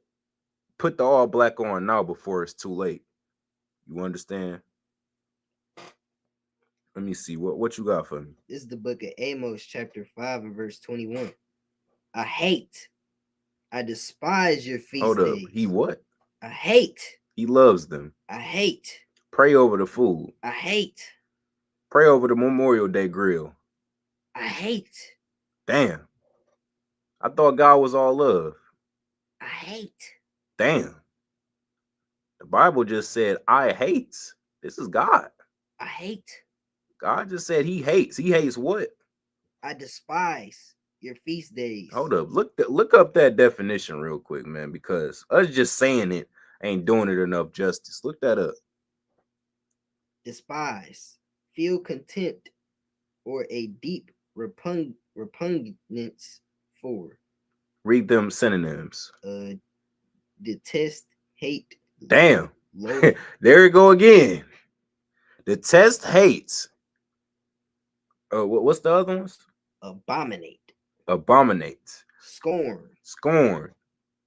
put the all black on now before it's too late. You understand? Let me see what you got for me. This is the book of Amos, chapter 5 and verse 21. I despise your feast Hold up. days. He what? I hate. He loves them. I hate. Pray over the food. I hate. Pray over the Memorial Day grill. I hate. Damn. I thought God was all love. I hate. Damn. The Bible just said, I hate. This is God. I hate. God just said he hates. He hates what? I despise your feast days. Hold up. Look up that definition real quick, man, because us just saying it ain't doing it enough justice. Look that up. Despise. Feel contempt or a deep repugnance for. Read them synonyms. Detest, hate. Damn. Loathe. There we go again. Detest, hates. What's the other ones? Abominate. Abominate. Scorn. Scorn.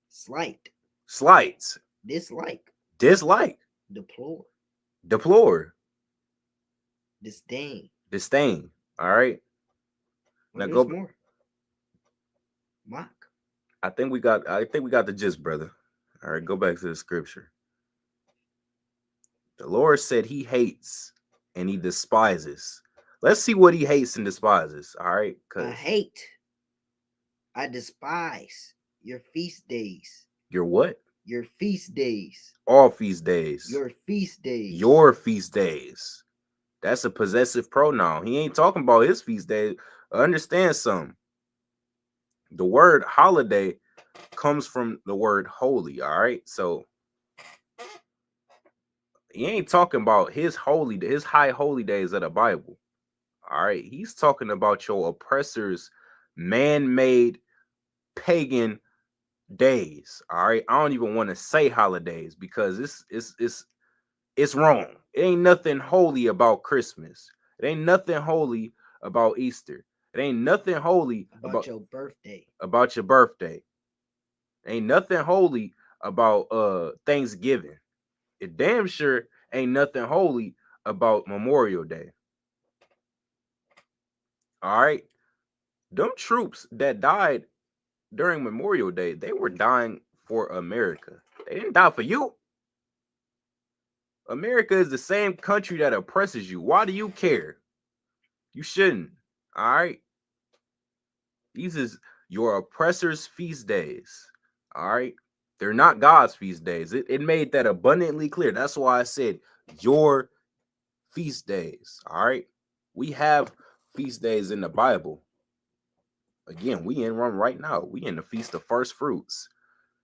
Slight. Slight. Dislike. Dislike. Deplore. Deplore. Disdain. Disdain. All right. Now There's go more. Mock. I think we got the gist, brother. All right, go back to the scripture. The Lord said he hates and he despises. Let's see what he hates and despises. All right. I hate. I despise your feast days. Your what? Your feast days. All feast days. Your feast days. Your feast days. That's a possessive pronoun. He ain't talking about his feast days. Understand something. The word holiday comes from the word holy. All right. So he ain't talking about his high holy days of the Bible. All right. He's talking about your oppressor's man-made pagan days. All right. I don't even want to say holidays because it's wrong. It ain't nothing holy about Christmas. It ain't nothing holy about Easter. It ain't nothing holy about your birthday. About your birthday. Ain't nothing holy about Thanksgiving. It damn sure ain't nothing holy about Memorial Day. All right. Them troops that died during Memorial Day, they were dying for America. They didn't die for you. America is the same country that oppresses you. Why do you care? You shouldn't. All right. These is your oppressor's feast days. All right. They're not God's feast days. It made that abundantly clear. That's why I said your feast days. All right. We have feast days in the Bible. Again, we in one right now. We in the Feast of First Fruits.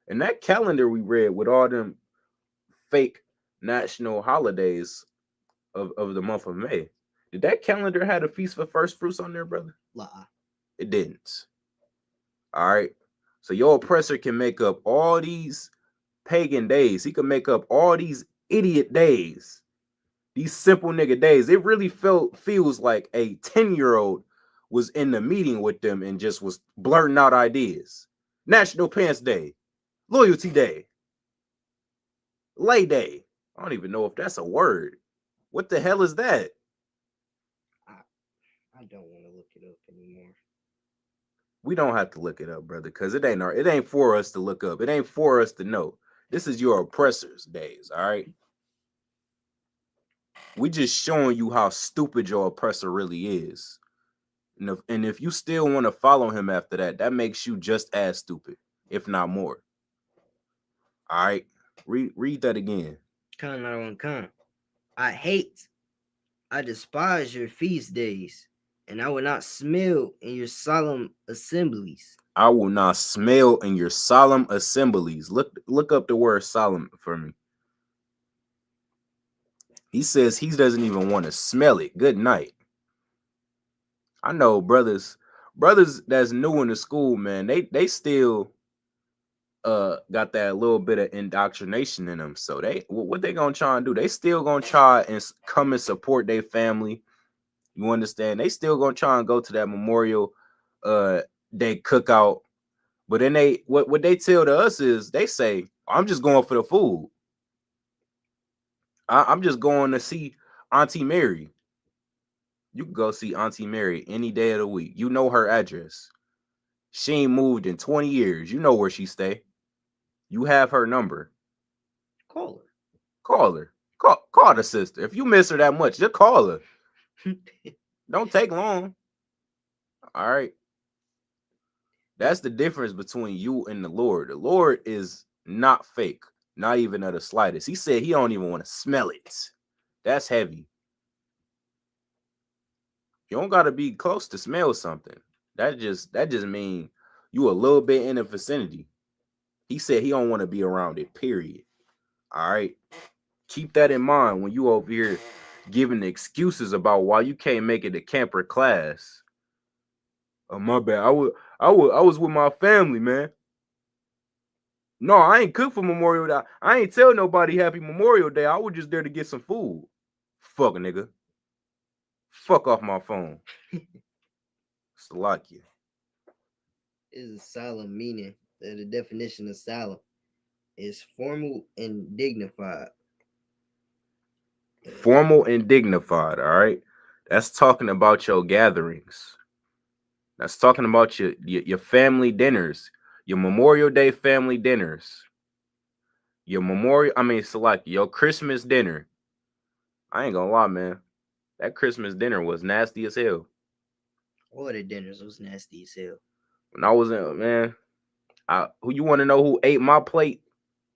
And that calendar we read with all them fake national holidays of the month of May. Did that calendar have a Feast for First Fruits on there, brother? Lie. It didn't. All right. So your oppressor can make up all these pagan days. He can make up all these idiot days. These simple nigga days. It really feels like a 10-year-old was in the meeting with them and just was blurting out ideas. National Pants Day. Loyalty Day. Lay Day. I don't even know if that's a word. What the hell is that? I don't want to look it up anymore. We don't have to look it up, brother, because it ain't for us to look up. It ain't for us to know. This is your oppressor's days, all right? We just showing you how stupid your oppressor really is. And if you still want to follow him after that, that makes you just as stupid, if not more. All right? Read that again. I hate, I despise your feast days, and I will not smell in your solemn assemblies. I will not smell in your solemn assemblies. Look up the word solemn for me. He says he doesn't even want to smell it. Good night. I know brothers that's new in the school, man, they still got that little bit of indoctrination in them. So what they gonna try and do? They still gonna try and come and support their family. You understand? They still gonna try and go to that Memorial Day cookout. But then what they tell to us is they say, I'm just going for the food. I'm just going to see Auntie Mary. You can go see Auntie Mary any day of the week. You know her address. She ain't moved in 20 years. You know where she stay. You have her number. Call her. Call her. Call the sister. If you miss her that much, just call her. Don't take long. All right. That's the difference between you and the Lord. The Lord is not fake, not even at the slightest. He said he don't even want to smell it. That's heavy. You don't gotta be close to smell something. That just mean you a little bit in the vicinity. He said he don't want to be around it, period. All right. Keep that in mind when you over here giving excuses about why you can't make it to camper class. Oh, my bad. I was with my family, man. No, I ain't cook for Memorial Day. I ain't tell nobody happy Memorial Day. I was just there to get some food. Fuck a nigga. Fuck off my phone. Salakia. Is a solemn meaning. The definition of solemn is formal and dignified. Formal and dignified, all right? That's talking about your gatherings. That's talking about your family dinners, your Memorial Day family dinners, your Christmas dinner. I ain't gonna lie, man. That Christmas dinner was nasty as hell. All the dinners was nasty as hell. When I was in, man, who you want to know who ate my plate?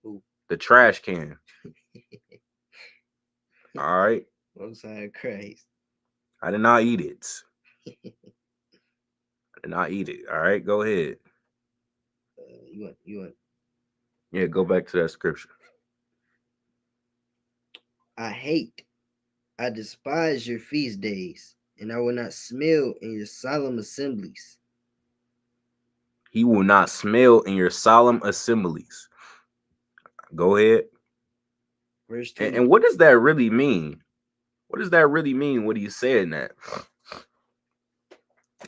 Who? The trash can. All right. Most High Christ. I did not eat it. I did not eat it. All right, go ahead. You want? Yeah, go back to that scripture. I despise your feast days, and I will not smell in your solemn assemblies. He will not smell in your solemn assemblies. Go ahead. Verse 2. And what does that really mean? What does that really mean? What he's saying that?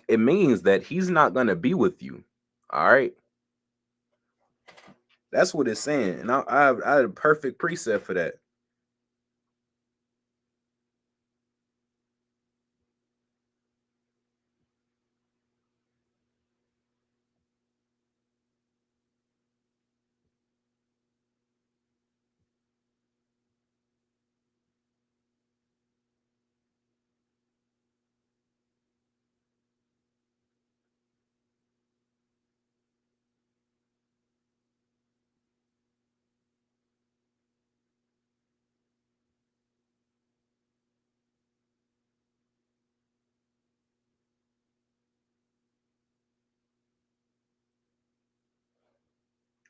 It means that he's not going to be with you. All right. That's what it's saying. And I had a perfect precept for that.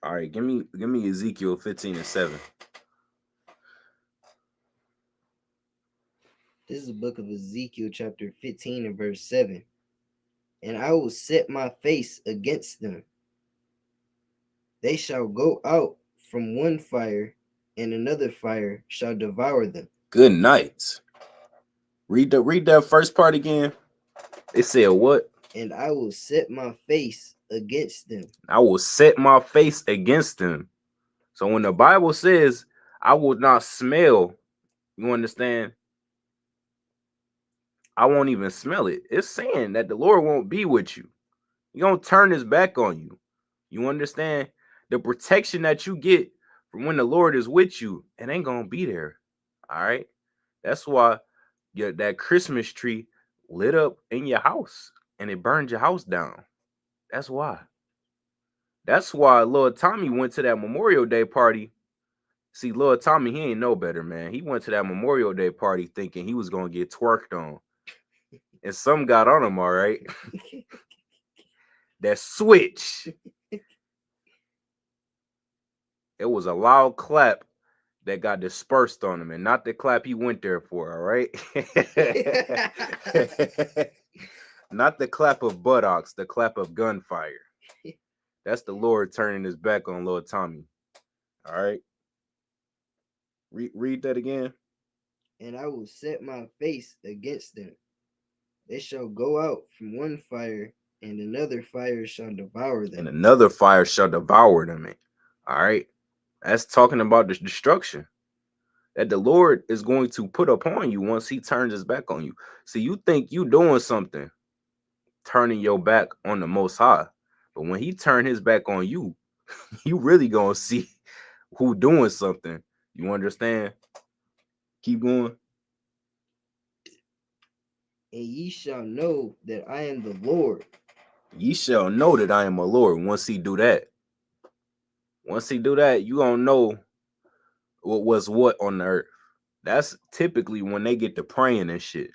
All right, give me Ezekiel 15:7. This is the book of Ezekiel, chapter 15 and verse 7. And I will set my face against them. They shall go out from one fire, and another fire shall devour them. Good night. Read that first part again. It said what? And I will set my face against them. I will set my face against them. So when the Bible says, I will not smell, you understand? I won't even smell it. It's saying that the Lord won't be with you. He's going to turn his back on you. You understand? The protection that you get from when the Lord is with you, it ain't going to be there. All right? That's why that Christmas tree lit up in your house and it burned your house down. That's why. That's why Lord Tommy went to that Memorial Day party. See, Lord Tommy, he ain't know better, man. He went to that Memorial Day party thinking he was going to get twerked on. And some got on him, all right? That switch. It was a loud clap that got dispersed on him, and not the clap he went there for, all right? Not the clap of buttocks, the clap of gunfire. That's the Lord turning his back on Lord Tommy. All right? Read that again. And I will set my face against them. They shall go out from one fire, and another fire shall devour them. And another fire shall devour them. All right? That's talking about the destruction that the Lord is going to put upon you once he turns his back on you. See, you think you doing something, turning your back on the Most High. But when he turn his back on you, you really going to see who doing something. You understand? Keep going. And ye shall know that I am the Lord. Ye shall know that I am a Lord. Once he do that, you gonna know what was what on the earth. That's typically when they get to praying and shit.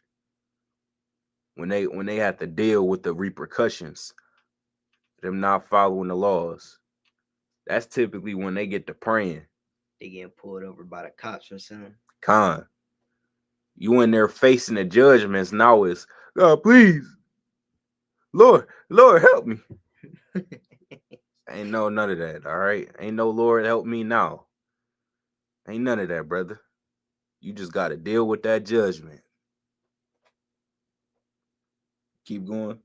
When they have to deal with the repercussions, them not following the laws. That's typically when they get to praying. They getting pulled over by the cops or something. Con. You in there facing the judgments now is, God, please. Lord, help me. Ain't no none of that, all right? Ain't no Lord help me now. Ain't none of that, brother. You just got to deal with that judgment. Keep going.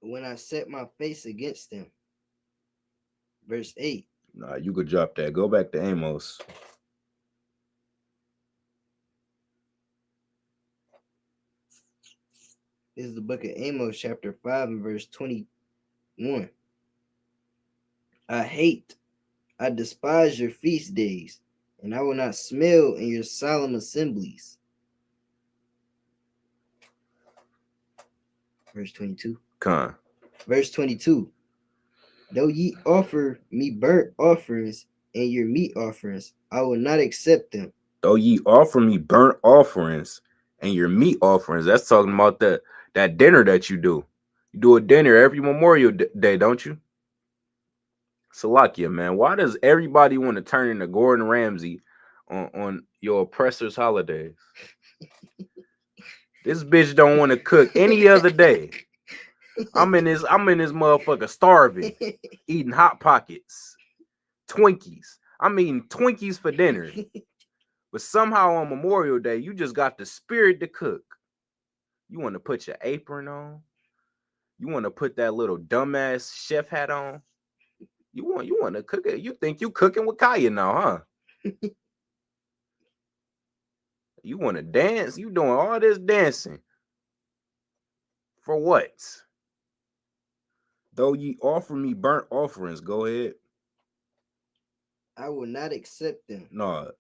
When I set my face against them. Verse 8. Nah, you could drop that. Go back to Amos. This is the book of Amos, chapter 5 and verse 21. I despise your feast days, and I will not smell in your solemn assemblies. Verse 22. Con. Verse 22. Though ye offer me burnt offerings and your meat offerings, I will not accept them. Though ye offer me burnt offerings and your meat offerings, that's talking about that dinner that you do. You do a dinner every Memorial Day, don't you? Salakia, man. Why does everybody want to turn into Gordon Ramsay on your oppressor's holidays? This bitch don't want to cook any other day. I'm in this motherfucker starving, eating Hot Pockets, Twinkies. I'm eating Twinkies for dinner. But somehow on Memorial Day, you just got the spirit to cook. You want to put your apron on. You want to put that little dumbass chef hat on. You want to cook it. You think you cooking with Kaya now, huh? You want to dance? You doing all this dancing. For what? Though ye offer me burnt offerings, go ahead. I will not accept them. No,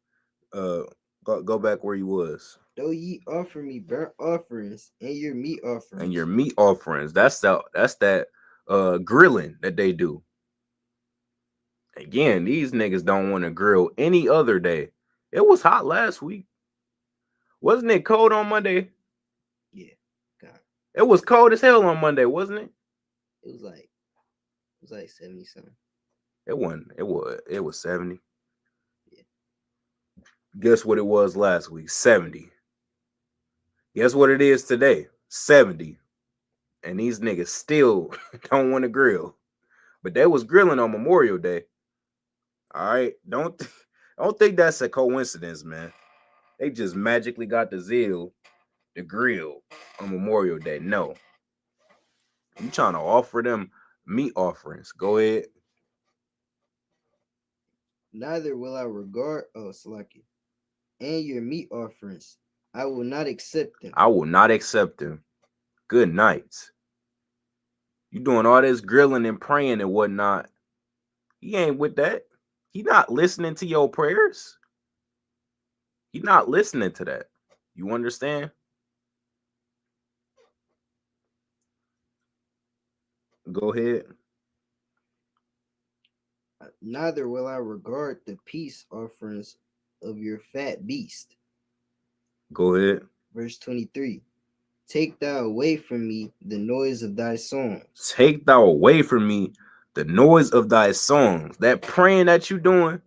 go back where you was. Though ye offer me burnt offerings and your meat offerings. And your meat offerings. That's that grilling that they do. Again, these niggas don't want to grill any other day. It was hot last week. Wasn't it cold on Monday? Yeah. God. It was cold as hell on Monday, wasn't it? It was like 70 something. It wasn't. It was 70. Yeah. Guess what it was last week? 70. Guess what it is today? 70. And these niggas still don't want to grill. But they was grilling on Memorial Day. All right. Don't think that's a coincidence, man. They just magically got the zeal to grill on Memorial Day. No. You trying to offer them meat offerings. Go ahead. Neither will I regard, Salaki, and your meat offerings. I will not accept them. I will not accept them. Good night. You doing all this grilling and praying and whatnot. He ain't with that. He not listening to your prayers. He not listening to that. You understand? Go ahead. Neither will I regard the peace offerings of your fat beast. Go ahead. Verse 23. Take thou away from me the noise of thy songs. Take thou away from me the noise of thy songs. That praying that you doing,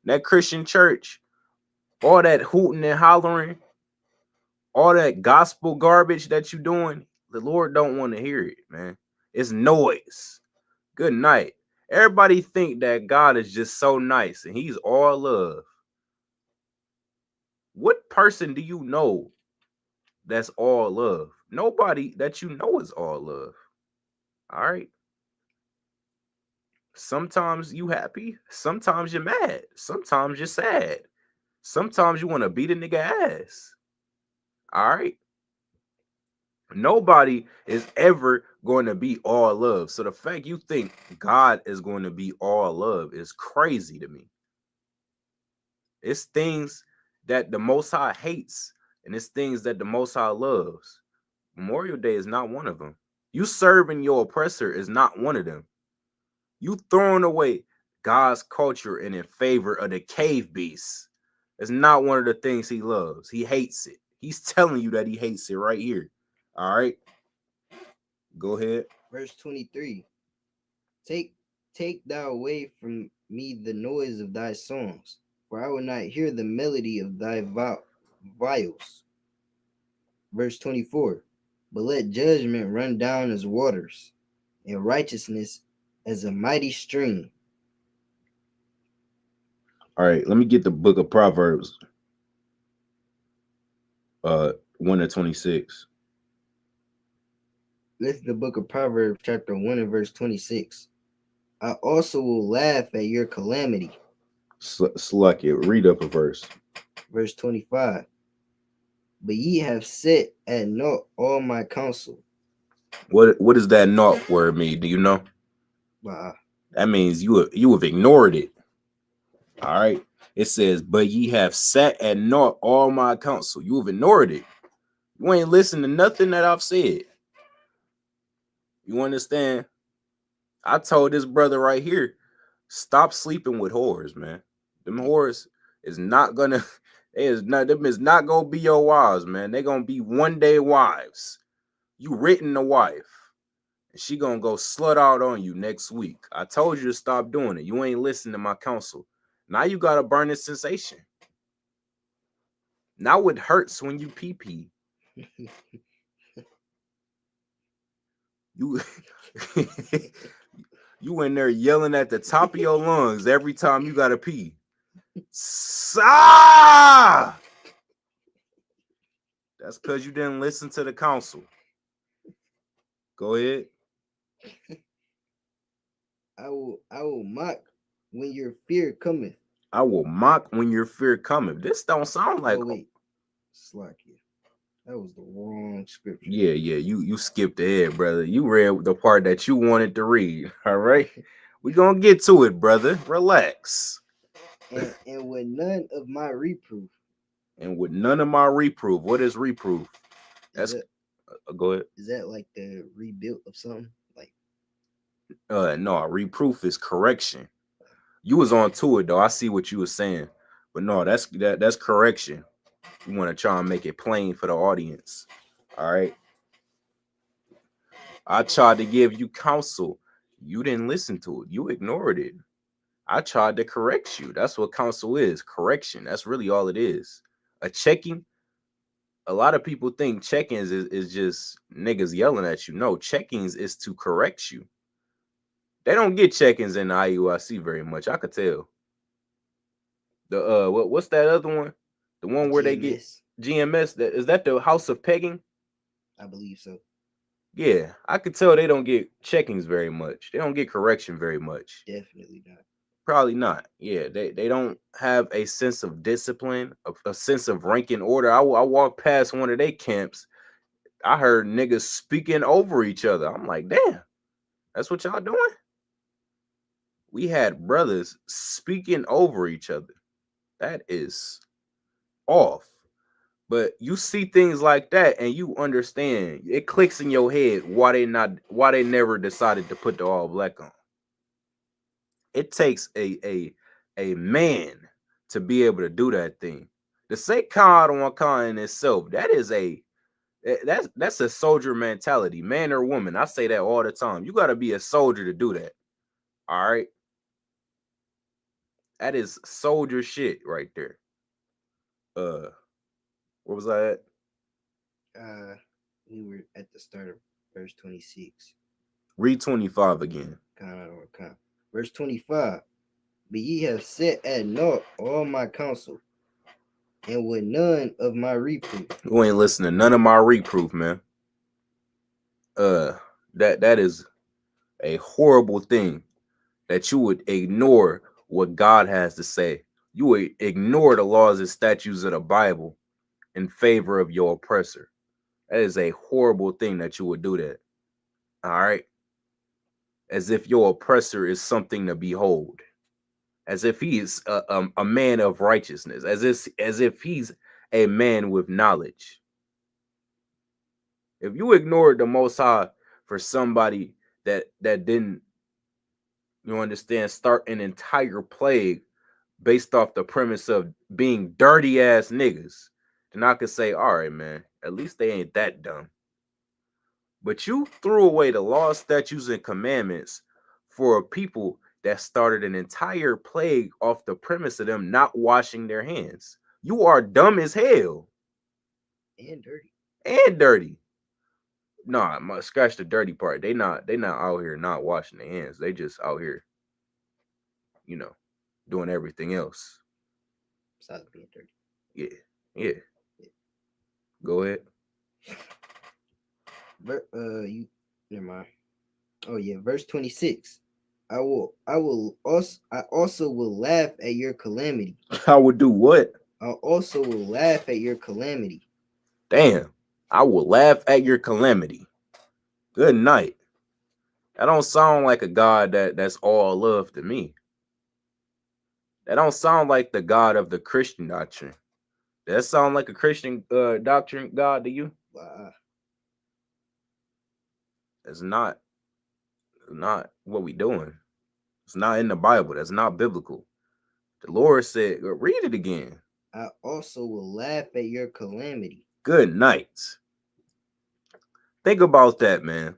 that Christian church, all that hooting and hollering, all that gospel garbage that you doing, the Lord don't want to hear it, man. It's noise. Good night. Everybody think that God is just so nice and he's all love. What person do you know that's all love? Nobody that you know is all love. All right. Sometimes you happy. Sometimes you're mad. Sometimes you're sad. Sometimes you want to beat a nigga ass. All right. Nobody is ever going to be all love. So the fact you think God is going to be all love is crazy to me. It's things that the Most High hates, and it's things that the Most High loves. Memorial Day is not one of them. You serving your oppressor is not one of them. You throwing away God's culture and in favor of the cave beasts. It's not one of the things he loves. He hates it. He's telling you that he hates it right here. All right. Go ahead. Verse 23. Take thou away from me the noise of thy songs, for I will not hear the melody of thy viols. Verse 24. But let judgment run down as waters, and righteousness as a mighty stream. All right, let me get the book of Proverbs 1-26. Listen to the book of Proverbs chapter 1 and verse 26. I also will laugh at your calamity. Sluck it. Read up a verse. Verse 25. But ye have set at naught all my counsel. What does that naught word mean? Do you know? That means you have ignored it. All right. It says, but ye have sat at naught all my counsel. You have ignored it. You ain't listened to nothing that I've said. You understand? I told this brother right here, stop sleeping with whores, man. Them whores is not gonna, them is not gonna be your wives, man. They gonna be one day wives. You written a wife, and she gonna go slut out on you next week. I told you to stop doing it. You ain't listening to my counsel. Now you got a burning sensation. Now it hurts when you pee. You you in there yelling at the top of your lungs every time you gotta pee. That's because you didn't listen to the counsel. Go ahead. I will mock when your fear cometh. I will mock when your fear cometh. This don't sound like. Oh, wait. Slacky. That was the wrong scripture. Yeah, you skipped ahead, brother. You read the part that you wanted to read. All right, we gonna get to it, brother. Relax. And with none of my reproof. And with none of my reproof. What is reproof? That's go ahead. Is that like the rebuilt of something? Like no, reproof is correction. You was on to it though. I see what you were saying, but no, that's correction. You want to try and make it plain for the audience. All right. I tried to give you counsel. You didn't listen to it. You ignored it. I tried to correct you. That's what counsel is. Correction. That's really all it is. A checking. A lot of people think check-ins is just niggas yelling at you. No, check-ins is to correct you. They don't get check-ins in the IUIC very much. I could tell. The what's that other one? The one where they get GMS. Is that the House of Pegging? I believe so. Yeah, I could tell they don't get checkings very much. They don't get correction very much. Definitely not. Probably not. Yeah, they don't have a sense of discipline, a sense of ranking order. I walked past one of their camps. I heard niggas speaking over each other. I'm like, damn, that's what y'all doing? We had brothers speaking over each other. That is off. But you see things like that and you understand, it clicks in your head why they never decided to put the all black on. It takes a man to be able to do that thing. To say con on con in itself, that's a soldier mentality, man or woman. I say that all the time. You got to be a soldier to do that. All right. That is soldier shit right there. Where was I at? We were at the start of verse 26. Read 25 again. Verse 25. But ye have set at naught all my counsel, and with none of my reproof. You ain't listening to none of my reproof, man. That is a horrible thing, that you would ignore what God has to say. You would ignore the laws and statutes of the Bible in favor of your oppressor. That is a horrible thing that you would do that. All right. As if your oppressor is something to behold. As if he is a man of righteousness. As if he's a man with knowledge. If you ignored the Most High for somebody that didn't, you understand, start an entire plague based off the premise of being dirty ass niggas, then I could say, all right, man, at least they ain't that dumb. But you threw away the laws, statutes, and commandments for a people that started an entire plague off the premise of them not washing their hands. You are dumb as hell. And dirty. And dirty. Nah, scratch the dirty part. They not out here not washing their hands. They just out here, you know, doing everything else. Besides being dirty. Yeah. Go ahead. Never mind. Oh yeah, verse 26. I also will laugh at your calamity. I will do what? I also will laugh at your calamity. Damn. I will laugh at your calamity. Good night. That don't sound like a God that's all love to me. That don't sound like the God of the Christian doctrine. That sound like a Christian doctrine God to you? It's not what we doing. It's not in the Bible. That's not biblical. The Lord said, read it again. I also will laugh at your calamity. Good night. Think about that, man.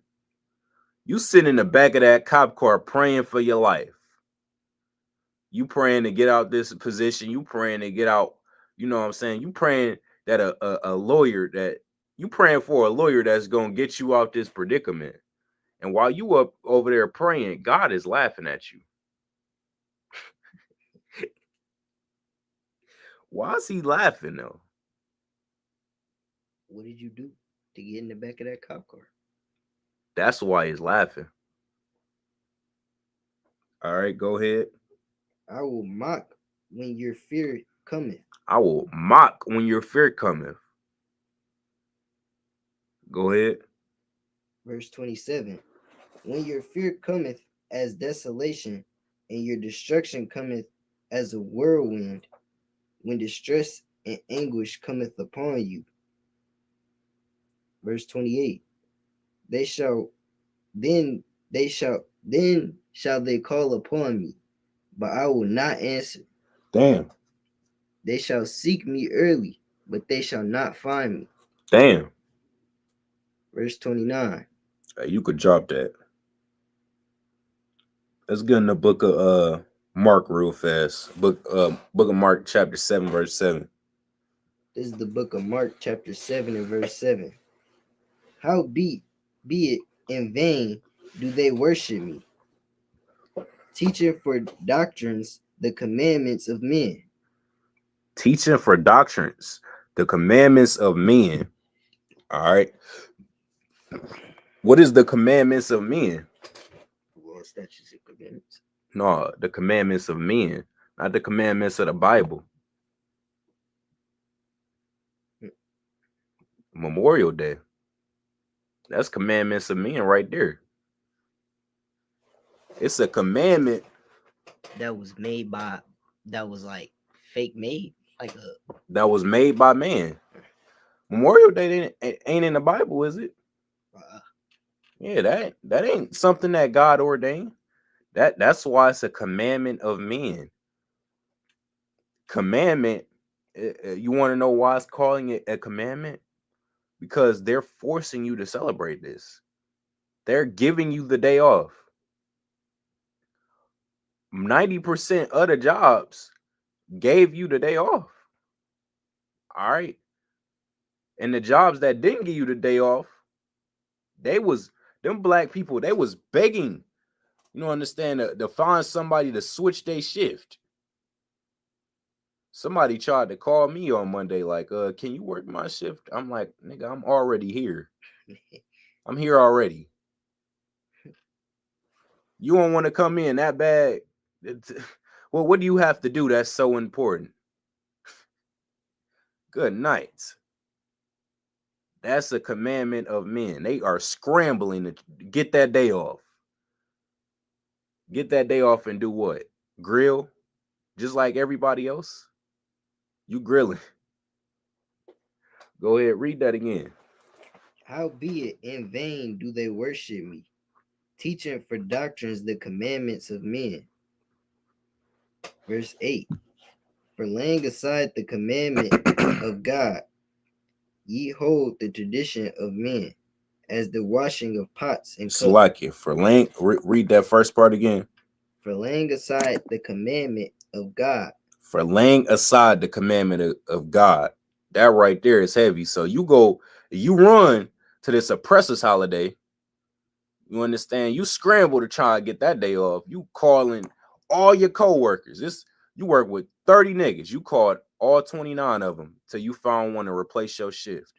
You sit in the back of that cop car praying for your life. You praying to get out this position. You praying to get out, you know what I'm saying? You praying that a lawyer you praying for a lawyer that's going to get you out this predicament. And while you up over there praying, God is laughing at you. Why is he laughing though? What did you do to get in the back of that cop car? That's why he's laughing. All right, go ahead. I will mock when your fear cometh. I will mock when your fear cometh. Go ahead. Verse 27. When your fear cometh as desolation, and your destruction cometh as a whirlwind, when distress and anguish cometh upon you. Verse 28. Then shall they call upon me, but I will not answer. Damn. They shall seek me early, but they shall not find me. Damn. Verse 29. You could drop that. Let's get in the book of Mark real fast. Book of Mark chapter 7, verse 7. This is the book of Mark chapter 7 and verse 7. How be it in vain do they worship me, teaching for doctrines the commandments of men. Teaching for doctrines the commandments of men. All right. What is the commandments of men? Well, statutes and commandments. No, the commandments of men, not the commandments of the Bible. Memorial Day. That's commandments of men right there. It's a commandment that was made by, that was like fake made, that was made by man. Memorial Day ain't in the Bible, is it? Yeah, that ain't something that God ordained. That's why it's a commandment of men. Commandment. You want to know why it's calling it a commandment? Because they're forcing you to celebrate this. They're giving you the day off. 90% of the jobs gave you the day off. All right. And the jobs that didn't give you the day off, them black people, they was begging, you know, understand, to find somebody to switch their shift. Somebody tried to call me on Monday, like, can you work my shift? I'm like, nigga, I'm already here. I'm here already. You don't want to come in that bad? Well, what do you have to do that's so important? Good night. That's a commandment of men. They are scrambling to get that day off. Get that day off and do what? Grill? Just like everybody else? You grilling. Go ahead, read that again. Howbeit in vain do they worship me, teaching for doctrines the commandments of men. Verse 8. For laying aside the commandment of God, ye hold the tradition of men, as the washing of pots and cups. Salakia. For laying, read that first part again. For laying aside the commandment of God. For laying aside the commandment of God. That right there is heavy. So you run to this oppressor's holiday. You understand? You scramble to try and get that day off. You calling all your co-workers. You work with 30 niggas. You called all 29 of them till you found one to replace your shift.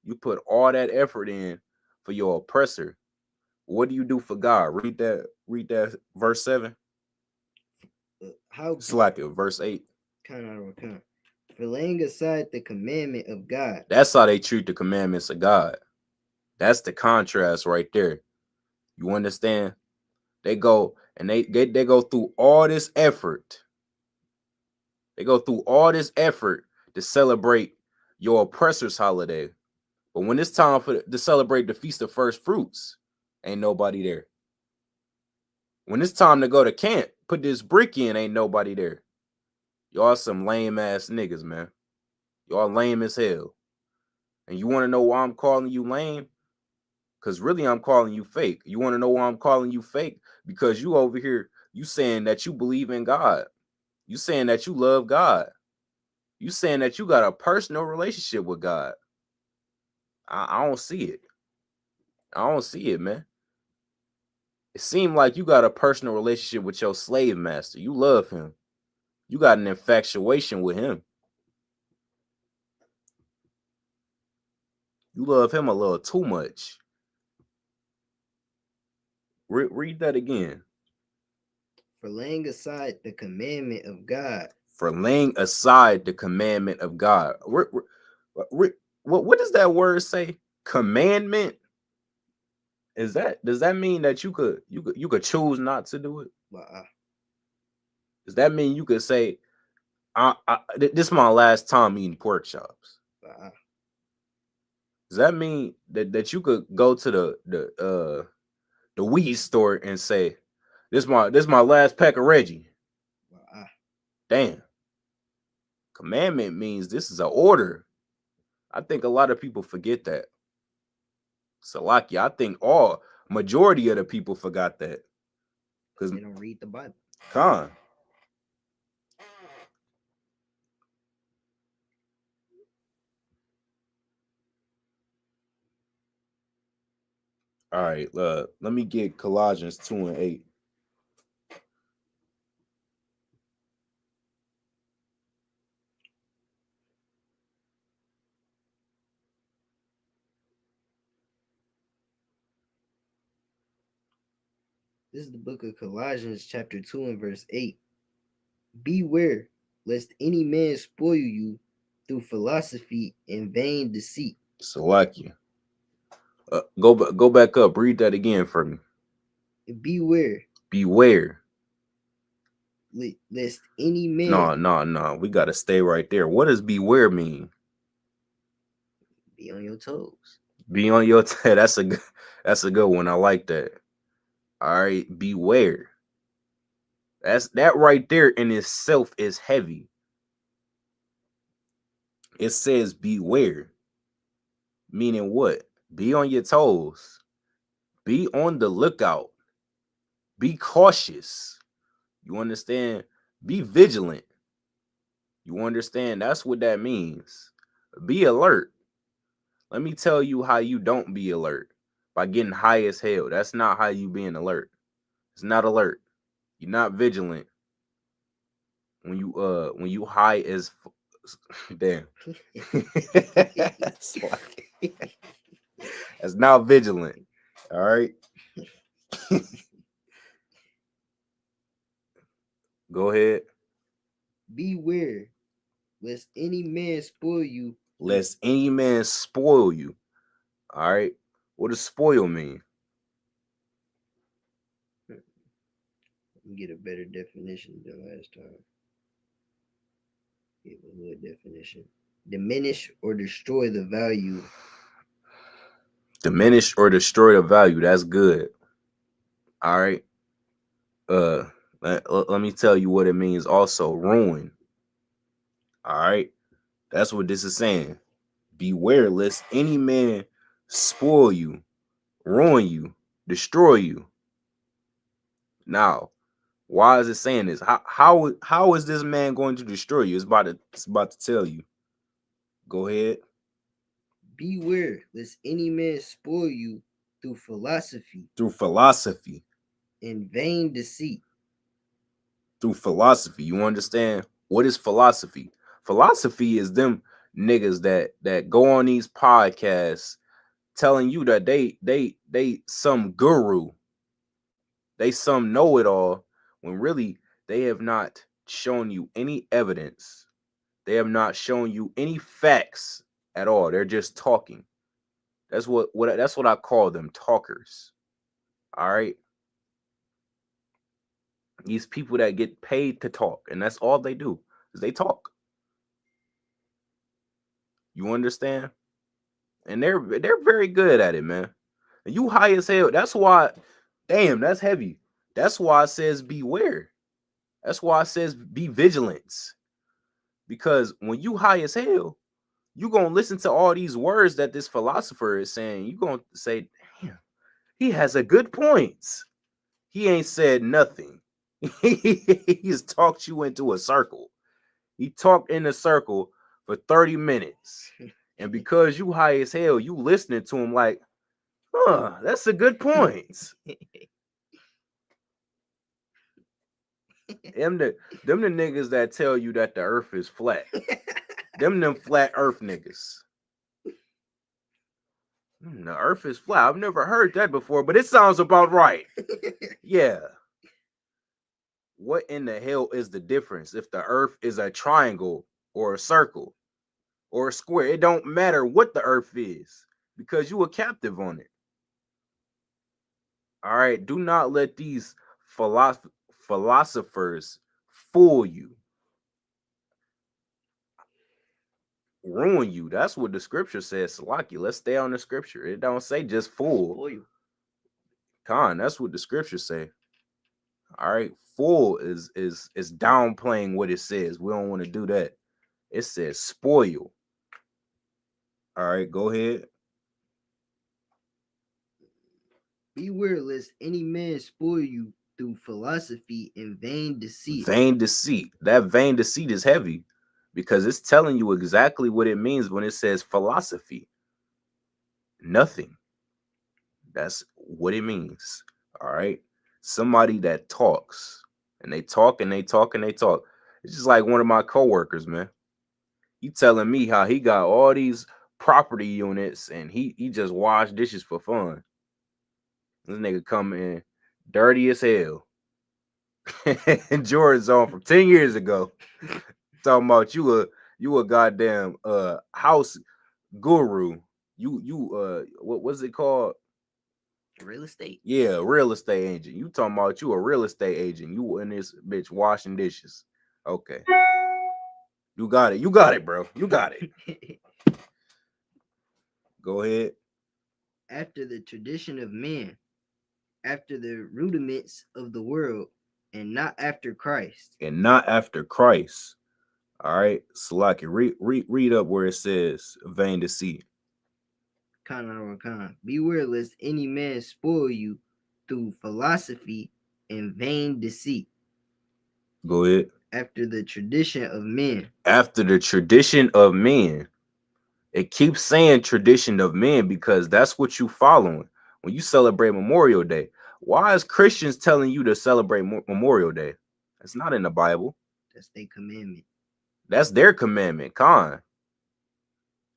You put all that effort in for your oppressor. What do you do for God? Read that verse 7. How Slack it, verse 8. For laying aside the commandment of God. That's how they treat the commandments of God. That's the contrast right there. You understand? They go and they go through all this effort. They go through all this effort to celebrate your oppressor's holiday. But when it's time to celebrate the Feast of First Fruits, ain't nobody there. When it's time to go to camp, put this brick in, ain't nobody there. Y'all some lame ass niggas, man. Y'all lame as hell. And you want to know why I'm calling you lame? Because really I'm calling you fake. You want to know why I'm calling you fake? Because you over here, you saying that you believe in God. You saying that you love God. You saying that you got a personal relationship with God. I don't see it. I don't see it, man. It seemed like you got a personal relationship with your slave master. You love him. You got an infatuation with him. You love him a little too much. Read that again. For laying aside the commandment of God. For laying aside the commandment of God. What does that word say? Commandment? Does that mean that you could choose not to do it? Does that mean you could say, this is my last time eating pork chops? Does that mean that you could go to the weed store and say, this my last pack of Reggie? Damn. Commandment means this is an order. I think a lot of people forget that. Salakia, I think majority of the people forgot that. Because they don't read the Bible. Con. All right, let me get Colossians 2 and 8. This is the book of Colossians, chapter 2 and verse 8. Beware, lest any man spoil you through philosophy and vain deceit. Salakia. Go back up. Read that again for me. Beware. Beware. Lest any man. No. We gotta stay right there. What does beware mean? Be on your toes. Be on your toes. That's a good one. I like that. All right, beware. That right there in itself is heavy. It says beware. Meaning what? Be on your toes. Be on the lookout. Be cautious. You understand? Be vigilant. You understand? That's what that means. Be alert. Let me tell you how you don't be alert. By getting high as hell. That's not how you being alert. It's not alert. You're not vigilant. When you high as damn. That's not vigilant. All right. Go ahead. Beware, lest any man spoil you. Lest any man spoil you. All right. What does spoil mean? Let me get a better definition than last time. Give a good definition. Diminish or destroy the value Diminish or destroy the value. That's good. All right. Let me tell you what it means also. Ruin. All right. That's what this is saying. Beware lest any man spoil you, ruin you, destroy you. Now, why is it saying this? How is this man going to destroy you? It's about to tell you. Go ahead. Beware lest any man spoil you through philosophy. Through philosophy. And vain deceit. Through philosophy. You understand? What is philosophy? Philosophy is them niggas that go on these podcasts telling you that they some guru. They some know-it-all, when really they have not shown you any evidence. They have not shown you any facts at all. They're just talking. That's what I call them, talkers. All right. These people that get paid to talk, and that's all they do, is they talk. You understand? And they're very good at it, man. And you high as hell. That's why, damn, that's heavy. That's why it says beware. That's why it says be vigilant. Because when you high as hell, you're going to listen to all these words that this philosopher is saying. You're going to say, damn, he has a good point. He ain't said nothing. He's talked you into a circle. He talked in a circle for 30 minutes. And because you high as hell, you listening to him like, that's a good point. Them the niggas that tell you that the earth is flat. them flat earth niggas. The earth is flat. I've never heard that before, but it sounds about right. Yeah. What in the hell is the difference if the earth is a triangle or a circle or a square? It don't matter what the earth is because you a captive on it. All right. Do not let these philosophers fool you. Ruin you. That's what the scripture says. Salaki, let's stay on the scripture. It don't say just fool. Khan, that's what the scripture say. All right, fool is downplaying what it says. We don't want to do that. It says spoil. All right, go ahead. Beware lest any man spoil you through philosophy and vain deceit. Vain deceit. That vain deceit is heavy because it's telling you exactly what it means when it says philosophy. Nothing. That's what it means. All right. Somebody that talks and they talk and they talk and they talk. It's just like one of my coworkers, man. He telling me how he got all these property units and he just washed dishes for fun. This nigga come in dirty as hell. And Jordan's on from 10 years ago. Talking about you a goddamn house guru. You what's it called? Real estate. Yeah, real estate agent. You talking about you a real estate agent. You in this bitch washing dishes. Okay. You got it. You got it, bro. You got it. Go ahead. After the tradition of men, after the rudiments of the world, and not after Christ. And not after Christ. All right. Salaki, read up where it says vain deceit. Beware lest any man spoil you through philosophy and vain deceit. Go ahead. After the tradition of men. After the tradition of men. It keeps saying tradition of men because that's what you following when you celebrate Memorial Day. Why is Christians telling you to celebrate Memorial Day? That's not in the Bible. That's their commandment. That's their commandment, Khan.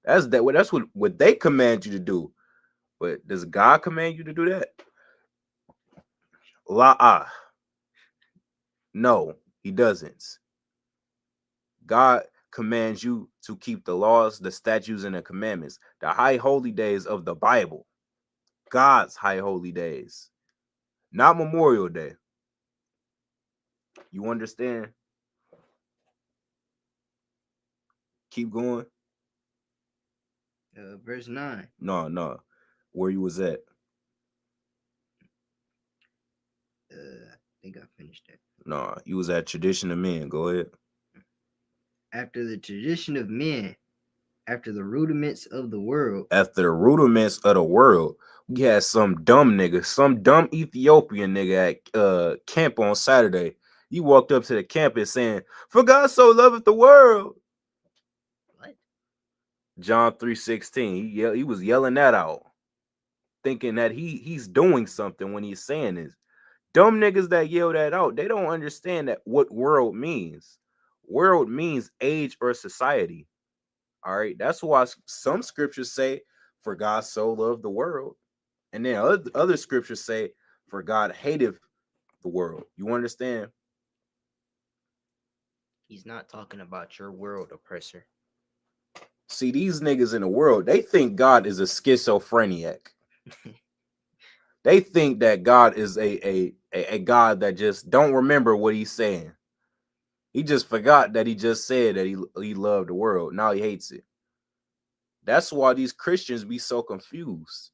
That's what they command you to do. But does God command you to do that? La. No, he doesn't. God commands you to keep the laws, the statutes, and the commandments, the high holy days of the Bible. God's high holy days. Not Memorial Day. You understand? Keep going. Verse 9. No. Where you was at? I think I finished that. Nah, you was at Tradition of Men. Go ahead. After the tradition of men, after the rudiments of the world. After the rudiments of the world, we had some dumb nigga, some dumb Ethiopian nigga at camp on Saturday. He walked up to the campus saying, "For God so loveth the world." What? John 3:16. He was yelling that out, thinking that he's doing something when he's saying this. Dumb niggas that yell that out, they don't understand that what world means. World means age or society. All right. That's why some scriptures say, "For God so loved the world." And then other scriptures say, "For God hated the world." You understand? He's not talking about your world, oppressor. See, these niggas in the world, they think God is a schizophrenic. They think that God is a God that just don't remember what he's saying. He just forgot that he just said that he loved the world. Now he hates it. That's why these Christians be so confused.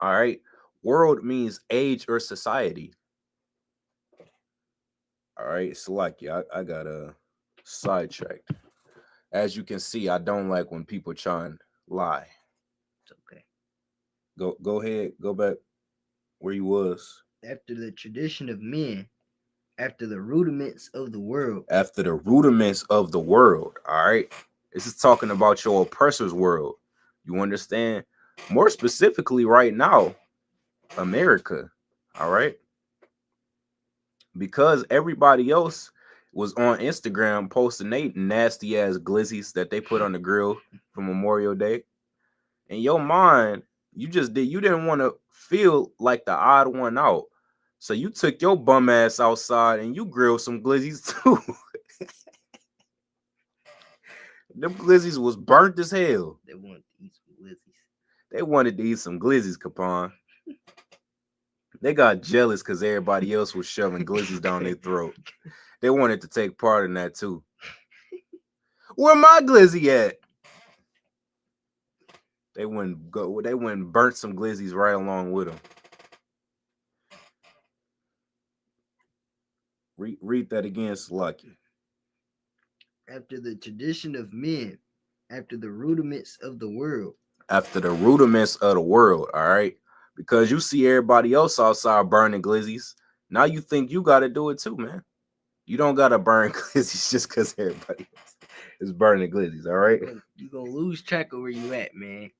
All right. World means age or society. All right. So like, yeah, I got sidetracked. As you can see, I don't like when people try and lie. It's okay. Go ahead. Go back where you was. After the tradition of men, after the rudiments of the world. After the rudiments of the world. All right. This is talking about your oppressor's world. You understand? More specifically right now, America. All right. Because everybody else was on Instagram posting they nasty ass glizzies that they put on the grill for Memorial Day. In your mind, you didn't want to feel like the odd one out. So you took your bum ass outside and you grilled some glizzies too. Them glizzies was burnt as hell. They wanted to eat some glizzies. They wanted to eat some glizzies, Capon. They got jealous because everybody else was shoving glizzies down their throat. They wanted to take part in that too. Where my glizzy at? They went and burnt some glizzies right along with them. Read that again, Slucky. After the tradition of men, after the rudiments of the world. After the rudiments of the world, all right? Because you see everybody else outside burning glizzies. Now you think you got to do it too, man. You don't got to burn glizzies just because everybody else is burning glizzies, all right? You're going to lose track of where you at, man.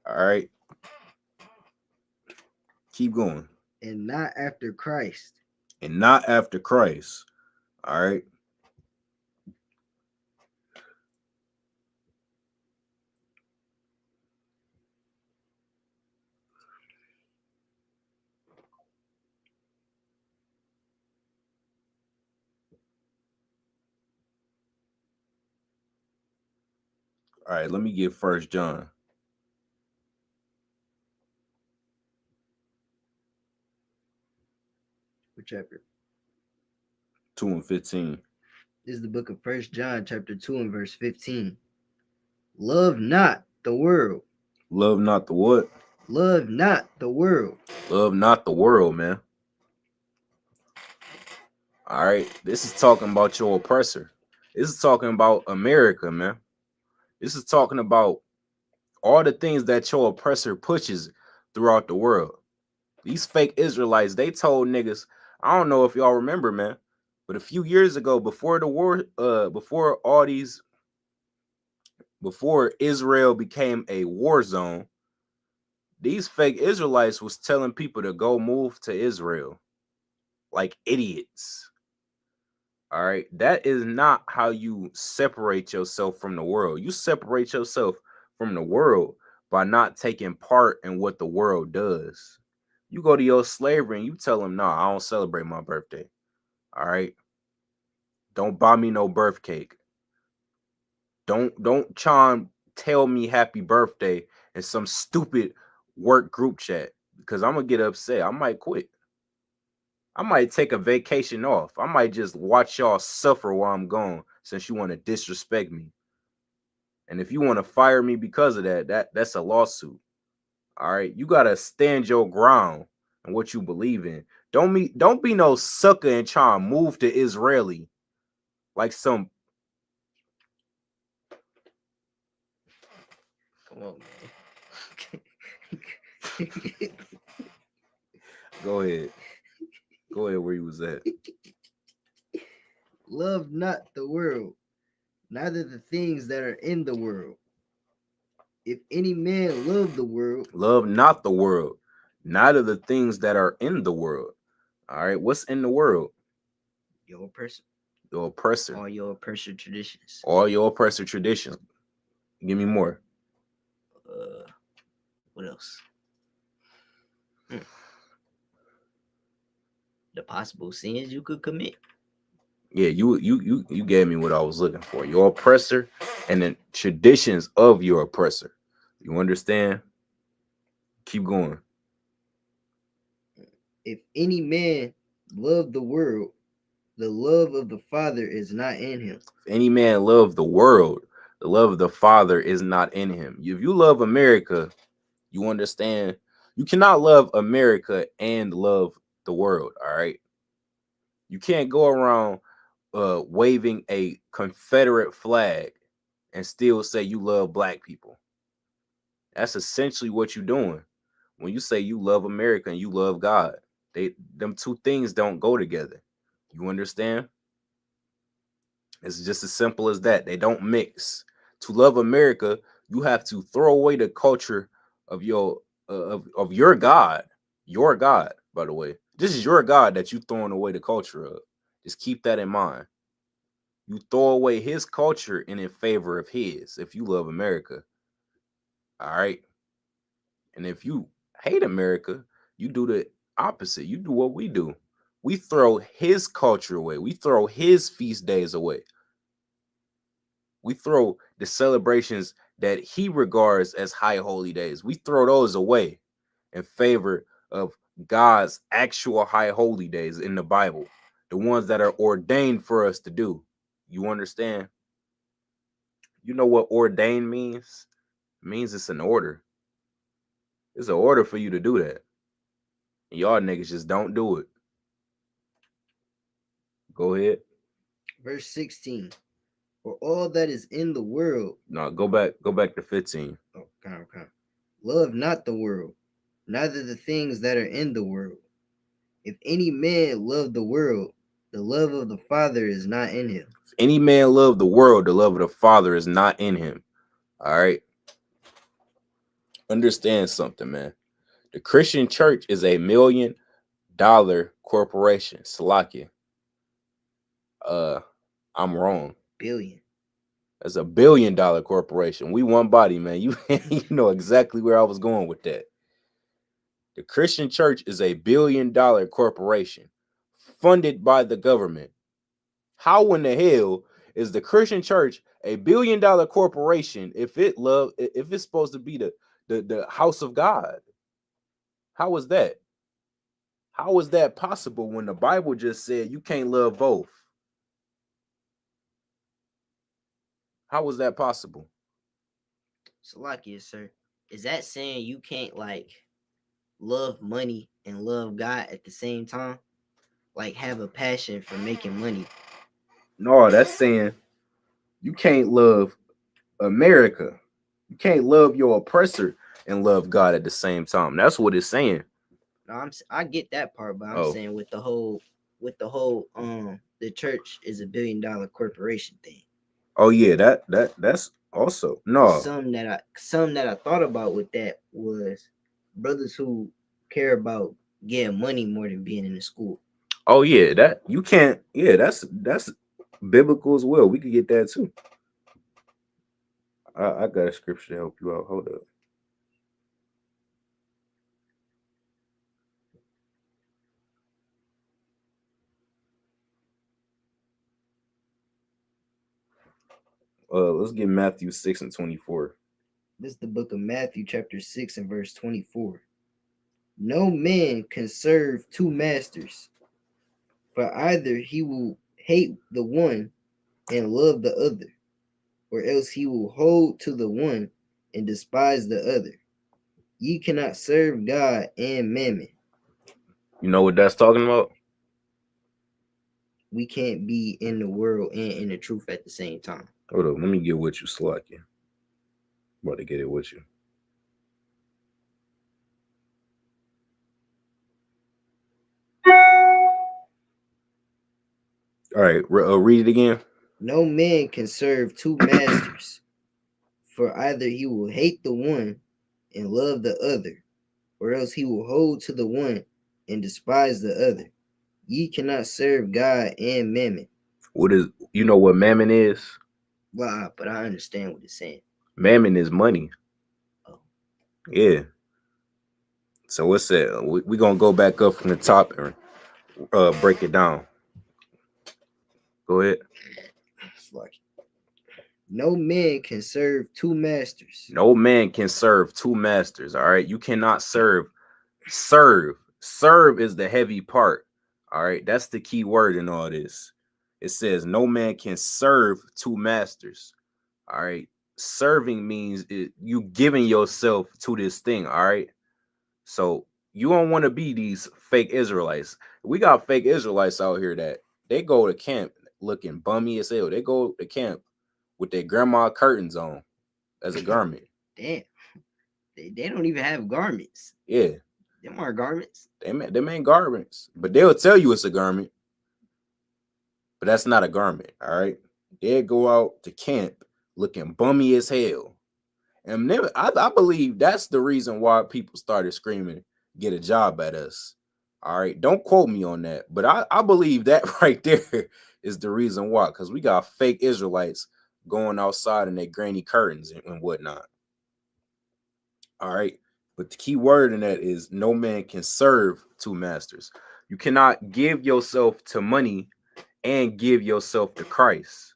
All right. Keep going. And not after Christ. And not after Christ. All right. All right, let me get 1 John. What chapter? 2 and 15. This is the book of 1 John, chapter 2 and verse 15. Love not the world. Love not the what? Love not the world. Love not the world, man. All right, this is talking about your oppressor. This is talking about America, man. This is talking about all the things that your oppressor pushes throughout the world. These fake Israelites, they told niggas, I don't know if y'all remember, man, but a few years ago, before the war, before Israel became a war zone, these fake Israelites was telling people to go move to Israel like idiots. All right, that is not how you separate yourself from the world. You separate yourself from the world by not taking part in what the world does. You go to your slavery and you tell them, no, I don't celebrate my birthday. All right. Don't buy me no birth cake. Don't try and tell me happy birthday in some stupid work group chat because I'm going to get upset. I might quit. I might take a vacation off. I might just watch y'all suffer while I'm gone since you want to disrespect me. And if you want to fire me because of that's a lawsuit. All right. You gotta stand your ground and what you believe in. Don't be no sucker and try and move to Israeli like some. Come on, man. Go ahead. Go ahead where you was at. Love not the world, neither the things that are in the world. If any man love the world, love not the world, neither the things that are in the world. All right, what's in the world? Your oppressor. Your oppressor. All your oppressor traditions. All your oppressor traditions. Give me more. What else? The possible sins you could commit. Yeah, you gave me what I was looking for. Your oppressor and the traditions of your oppressor. You understand? Keep going. If any man love the world, the love of the Father is not in him. If any man love the world, the love of the Father is not in him. If you love America, you understand you cannot love America and love the world. All right. You can't go around waving a Confederate flag and still say you love black people. That's essentially what you're doing when you say you love America and you love God. Them two things don't go together. You understand? It's just as simple as that. They don't mix. To love America, you have to throw away the culture of your God. Your God, by the way. This is your God that you throwing away the culture of. Just keep that in mind. You throw away his culture and in favor of his if you love America. All right. And if you hate America, you do the opposite. You do what we do. We throw his culture away. We throw his feast days away. We throw the celebrations that he regards as high holy days. We throw those away in favor of God's actual high holy days in the Bible, the ones that are ordained for us to do. You understand? You know what ordained means? It means it's an order. It's an order for you to do that. And y'all niggas just don't do it. Go ahead. Verse 16. For all that is in the world. No, go back to 15. Oh, okay. Love not the world, neither the things that are in the world. If any man love the world, the love of the Father is not in him. If any man love the world, the love of the Father is not in him. All right. Understand something, man. The Christian church is $1 million corporation. Salakia. I'm wrong. Billion. That's $1 billion corporation. We one body, man. You know exactly where I was going with that. The Christian church is $1 billion corporation funded by the government. How in the hell is the Christian church $1 billion corporation if it's supposed to be the house of God? How is that? How is that possible when the Bible just said you can't love both? How was that possible? Salakia, sir. Is that saying you can't love money and love God at the same time? Like have a passion for making money? No, that's saying you can't love America. You can't love your oppressor and love God at the same time. That's what it's saying. No, I get that part, but I'm saying with the whole the church is $1 billion corporation thing. Oh yeah, that's also no. Something that I thought about with that was brothers who care about getting money more than being in the school. Oh yeah, that you can't. Yeah, that's biblical as well. We could get that too. I got a scripture to help you out. Hold up. Let's get Matthew 6:24. This is the book of Matthew, chapter 6 and verse 24. No man can serve two masters, for either he will hate the one and love the other, or else he will hold to the one and despise the other. Ye cannot serve God and mammon. You know what that's talking about? We can't be in the world and in the truth at the same time. Hold on, let me get with you, Slacky. I'm about to get it with you. All right, read it again. No man can serve two masters, for either he will hate the one and love the other, or else he will hold to the one and despise the other. Ye cannot serve God and mammon. What is, you know what mammon is? Well, but I understand what it's saying. Mammon is money. Oh. Yeah. So what's that? We're going to go back up from the top and break it down. Go ahead. No man can serve two masters. No man can serve two masters. All right. You cannot serve. Serve is the heavy part. All right. That's the key word in all this. It says no man can serve two masters. All right. Serving means you giving yourself to this thing. All right. So you don't want to be these fake Israelites. We got fake Israelites out here that they go to camp looking bummy as hell. They go to camp with their grandma curtains on as a garment. Damn. They don't even have garments. Yeah. Them aren't garments. Them ain't garments. But they'll tell you it's a garment. But that's not a garment. All right. They go out to camp looking bummy as hell. And then, I believe that's the reason why people started screaming, get a job at us. All right. Don't quote me on that. But I believe that right there is the reason why. Because we got fake Israelites going outside in their granny curtains and whatnot. All right. But the key word in that is no man can serve two masters. You cannot give yourself to money and give yourself to Christ.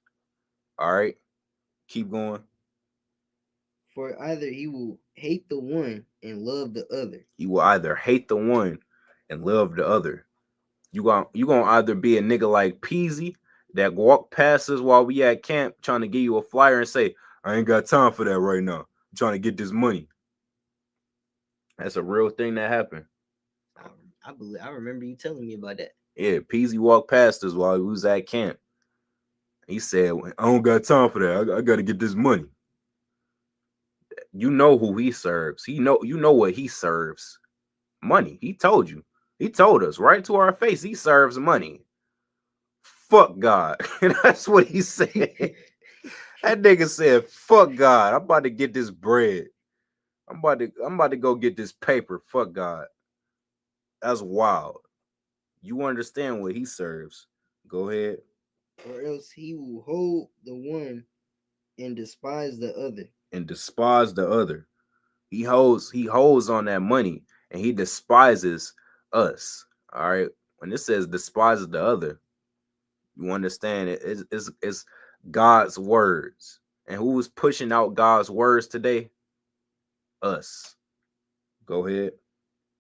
All right. Keep going. For either he will hate the one and love the other. You will either hate the one and love the other. You gonna either be a nigga like Peasy that walk past us while we at camp trying to give you a flyer and say, I ain't got time for that right now. I'm trying to get this money. That's a real thing that happened. I remember you telling me about that. Yeah, Peasy walked past us while we was at camp. He said, I don't got time for that. I got to get this money. You know who he serves. You know what he serves. Money. He told you. He told us right to our face. He serves money. Fuck God. That's what he said. That nigga said, fuck God. I'm about to get this bread. I'm about to go get this paper. Fuck God. That's wild. You understand what he serves. Go ahead. Or else he will hold the one and despise the other. And despise the other. He holds on that money and he despises us. All right. When it says despises the other, you understand it's God's words. And who is pushing out God's words today? Us. Go ahead.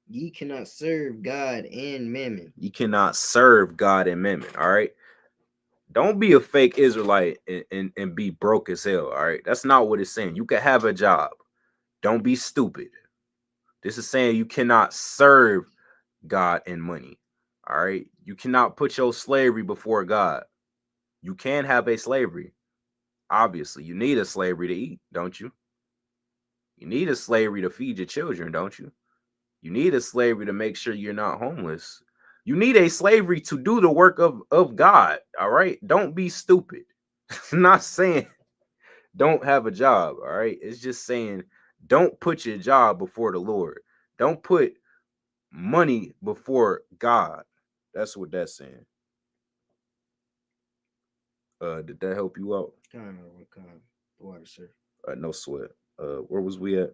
Ye cannot serve God and mammon. You cannot serve God and mammon. All right. Don't be a fake Israelite and be broke as hell. All right. That's not what it's saying. You can have a job. Don't be stupid. This is saying you cannot serve God and money. All right. You cannot put your slavery before God. You can have a slavery. Obviously, you need a slavery to eat, don't you? You need a slavery to feed your children, don't you? You need a slavery to make sure you're not homeless. You need a slavery to do the work of God. All right. Don't be stupid. I'm not saying don't have a job. All right. It's just saying don't put your job before the Lord. Don't put money before God. That's what that's saying. Did that help you out? Kind of water, sir. No sweat. Where was we at?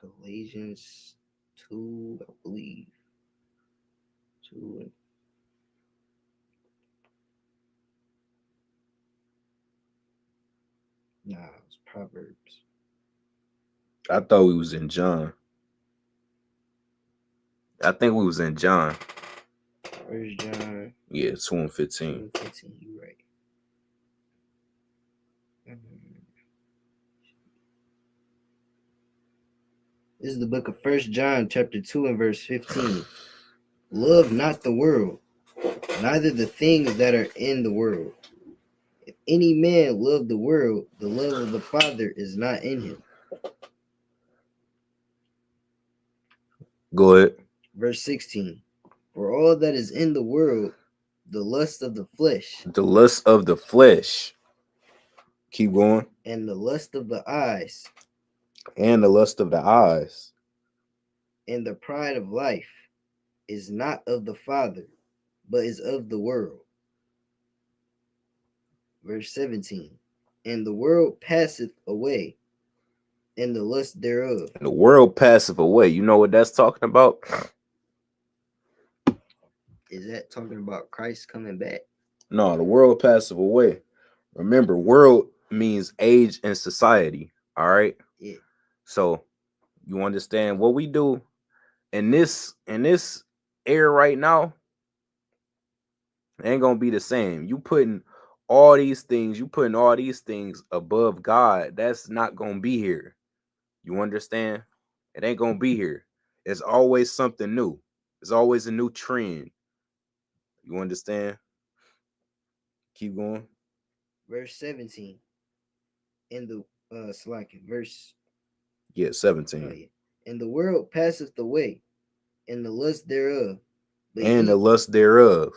Galatians 2, I believe. 2. Nah, it was Proverbs. I thought we was in John. I think we was in John. Where's John? Yeah, 2:15. 2:15, you right. This is the book of 1 John chapter 2 and verse 15. Love not the world, neither the things that are in the world. If any man love the world, the love of the Father is not in him. Go ahead. Verse 16. For all that is in the world, the lust of the flesh, The lust of the flesh. Keep going. and the lust of the eyes, And the lust of the eyes. and the pride of life is not of the Father, but is of the world. Verse 17. And the world passeth away, and the lust thereof. And the world passeth away. You know what that's talking about? Is that talking about Christ coming back? No, the world passeth away. Remember, world means age and society. All right. Yeah. So you understand what we do in this era right now ain't gonna be the same. You putting all these things above God. That's not gonna be here. You understand? It ain't gonna be here. It's always something new. It's always a new trend. You understand? Keep going. Verse 17. In the verse 17. yeah. And the world passeth away, and the lust thereof. And the lust thereof.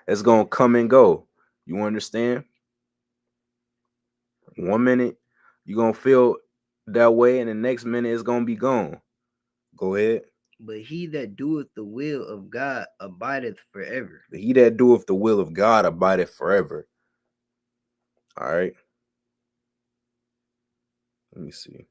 It's gonna come and go. You understand? 1 minute you're gonna feel that way, and the next minute it's gonna be gone. Go ahead. But he that doeth the will of God abideth forever. But he that doeth the will of God abideth forever. All right. Let me see.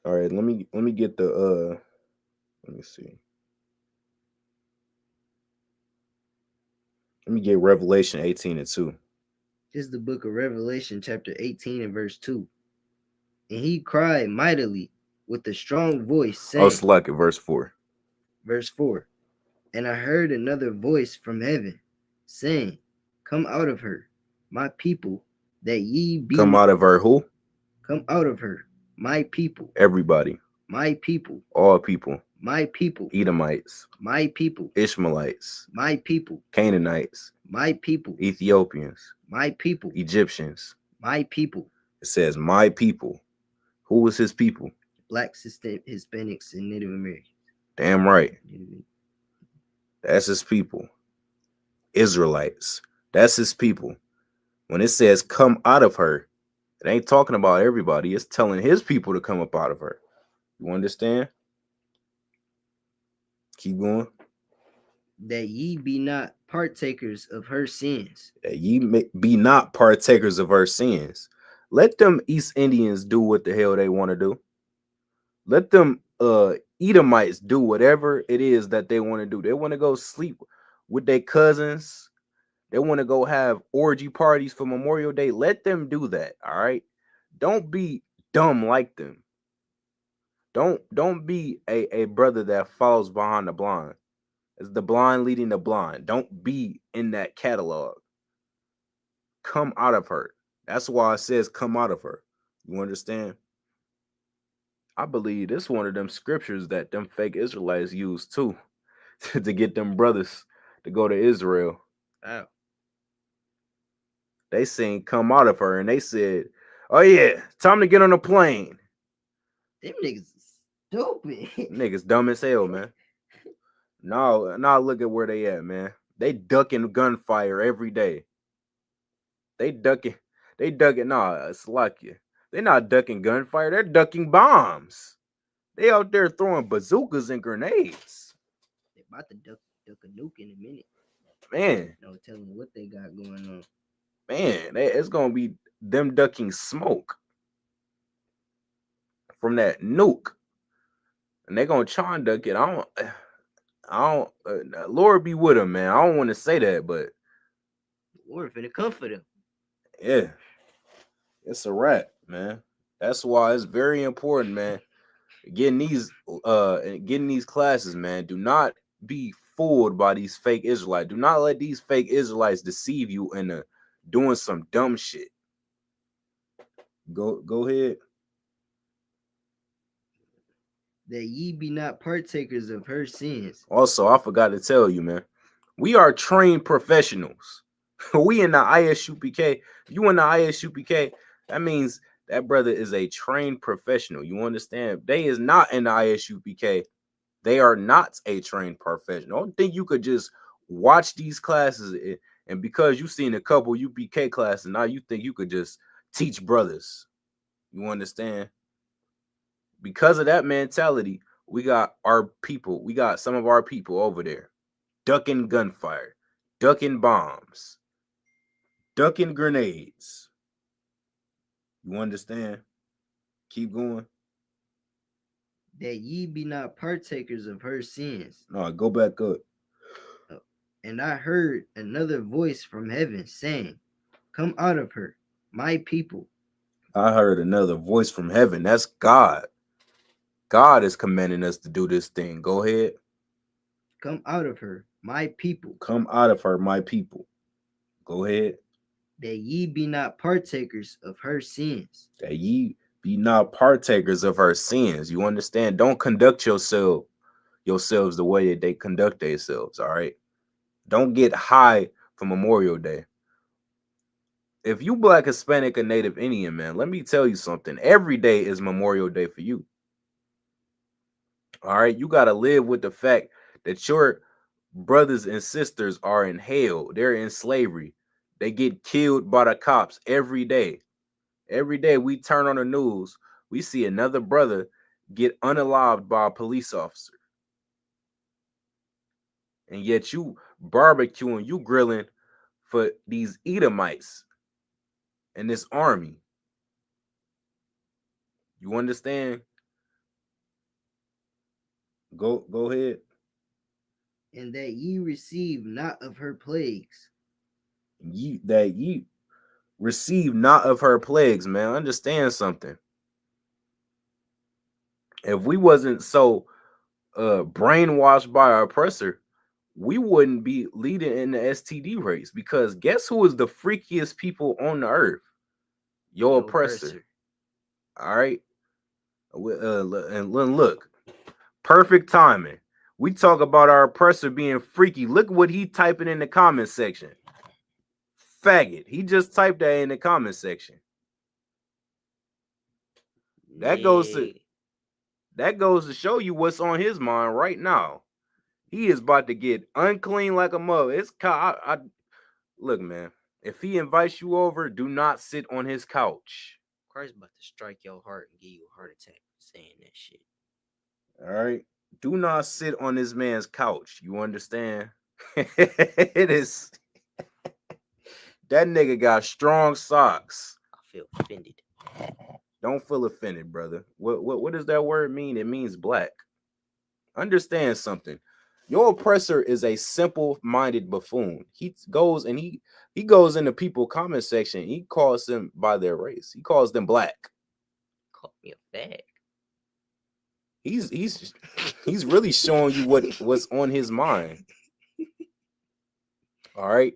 All right, let me get the let me see. Let me get Revelation 18:2. This is the book of Revelation, chapter 18 and verse 2. And he cried mightily with a strong voice, saying, Oh, select it, verse 4. Verse 4. And I heard another voice from heaven, saying, Come out of her, my people, that ye be. Come out of her who? Come out of her, my people. Everybody. My people. All people. My people. Edomites. My people. Ishmaelites. My people. Canaanites. My people. Ethiopians. My people. Egyptians. My people. It says my people. Who was his people? Blacks, Hispanics, and Native Americans. Damn right. That's his people. Israelites. That's his people. When it says come out of her, it ain't talking about everybody. It's telling his people to come up out of her. You understand? Keep going. That ye be not partakers of her sins. That ye be not partakers of her sins. Let them East Indians do what the hell they want to do. Let them Edomites do whatever it is that they want to do. They want to go sleep with their cousins. They want to go have orgy parties for Memorial Day. Let them do that. All right. Don't be dumb like them. Don't be a brother that falls behind the blind. It's the blind leading the blind. Don't be in that catalog. Come out of her. That's why it says come out of her. You understand? I believe this is one of them scriptures that them fake Israelites use too to get them brothers to go to Israel. Wow. They seen come out of her and they said, oh yeah, time to get on a plane. Them niggas is stupid. Niggas dumb as hell, man. Now look at where they at, man. They ducking gunfire every day. They ducking. Nah, it's lucky. They're not ducking gunfire. They're ducking bombs. They out there throwing bazookas and grenades. They about to duck a nuke in a minute. Man. No telling what they got going on. Man, it's gonna be them ducking smoke from that nuke, and they gonna try and duck it. I don't. Lord be with them, man. I don't want to say that, but Lord finna comfort them. Yeah, it's a wrap, man. That's why it's very important, man. Getting these classes, man. Do not be fooled by these fake Israelites. Do not let these fake Israelites deceive you into doing some dumb shit. Go ahead. That ye be not partakers of her sins. Also, I forgot to tell you, man. We are trained professionals. We in the ISUPK. If you in the ISUPK, that means that brother is a trained professional. You understand? They is not in the ISUPK. They are not a trained professional. Don't think you could just watch these classes and because you seen a couple UPK classes, now you think you could just teach brothers. You understand? Because of that mentality, we got our people. We got some of our people over there ducking gunfire, ducking bombs, ducking grenades. You understand? Keep going. That ye be not partakers of her sins. No, go back up. And I heard another voice from heaven saying, come out of her, my people. I heard another voice from heaven. That's God. God is commanding us to do this thing. Go ahead. Come out of her, my people. Come out of her, my people. Go ahead. That ye be not partakers of her sins. That ye be not partakers of her sins. You understand? Don't conduct yourselves the way that they conduct themselves. All right. Don't get high for Memorial Day. If you Black, Hispanic, or Native Indian, man, let me tell you something. Every day is Memorial Day for you. All right. You got to live with the fact that your brothers and sisters are in hell. They're in slavery. They get killed by the cops every day. Every day we turn on the news, we see another brother get unalived by a police officer. And yet you barbecuing, you grilling for these Edomites and this army. You understand? Go ahead. And that ye receive not of her plagues. That ye receive not of her plagues, man. Understand something. If we wasn't so brainwashed by our oppressor, we wouldn't be leading in the STD race, because guess who is the freakiest people on the earth? Your oppressor. All right. And look, perfect timing. We talk about our oppressor being freaky. Look what he typing in the comment section. Faggot. He just typed that in the comment section. That goes to show you what's on his mind right now. He is about to get unclean like a mother. Look, man. If he invites you over, do not sit on his couch. Christ about to strike your heart and give you a heart attack saying that shit. All right. Do not sit on this man's couch. You understand? It is. That nigga got strong socks. I feel offended. Don't feel offended, brother. What does that word mean? It means black. Understand something. Your oppressor is a simple-minded buffoon. He goes into people comment section. He calls them by their race. He calls them black. Call me a fag. He's really showing you what's on his mind. All right.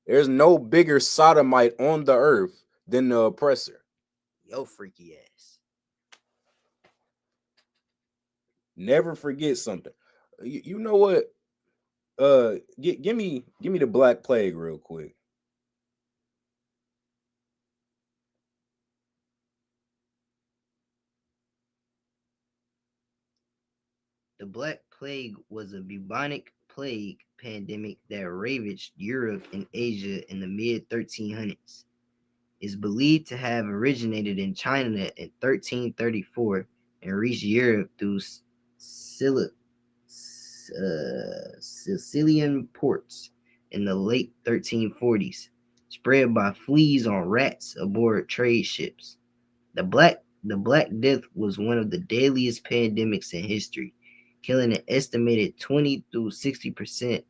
There's no bigger sodomite on the earth than the oppressor. Yo, freaky ass. Never forget something. You know what? Give me the Black Plague real quick. The Black Plague was a bubonic plague pandemic that ravaged Europe and Asia in the mid-1300s. It's believed to have originated in China in 1334 and reached Europe through Sicilian ports in the late 1340s, spread by fleas on rats aboard trade ships. The Black Death was one of the deadliest pandemics in history, killing an estimated 20 to 60%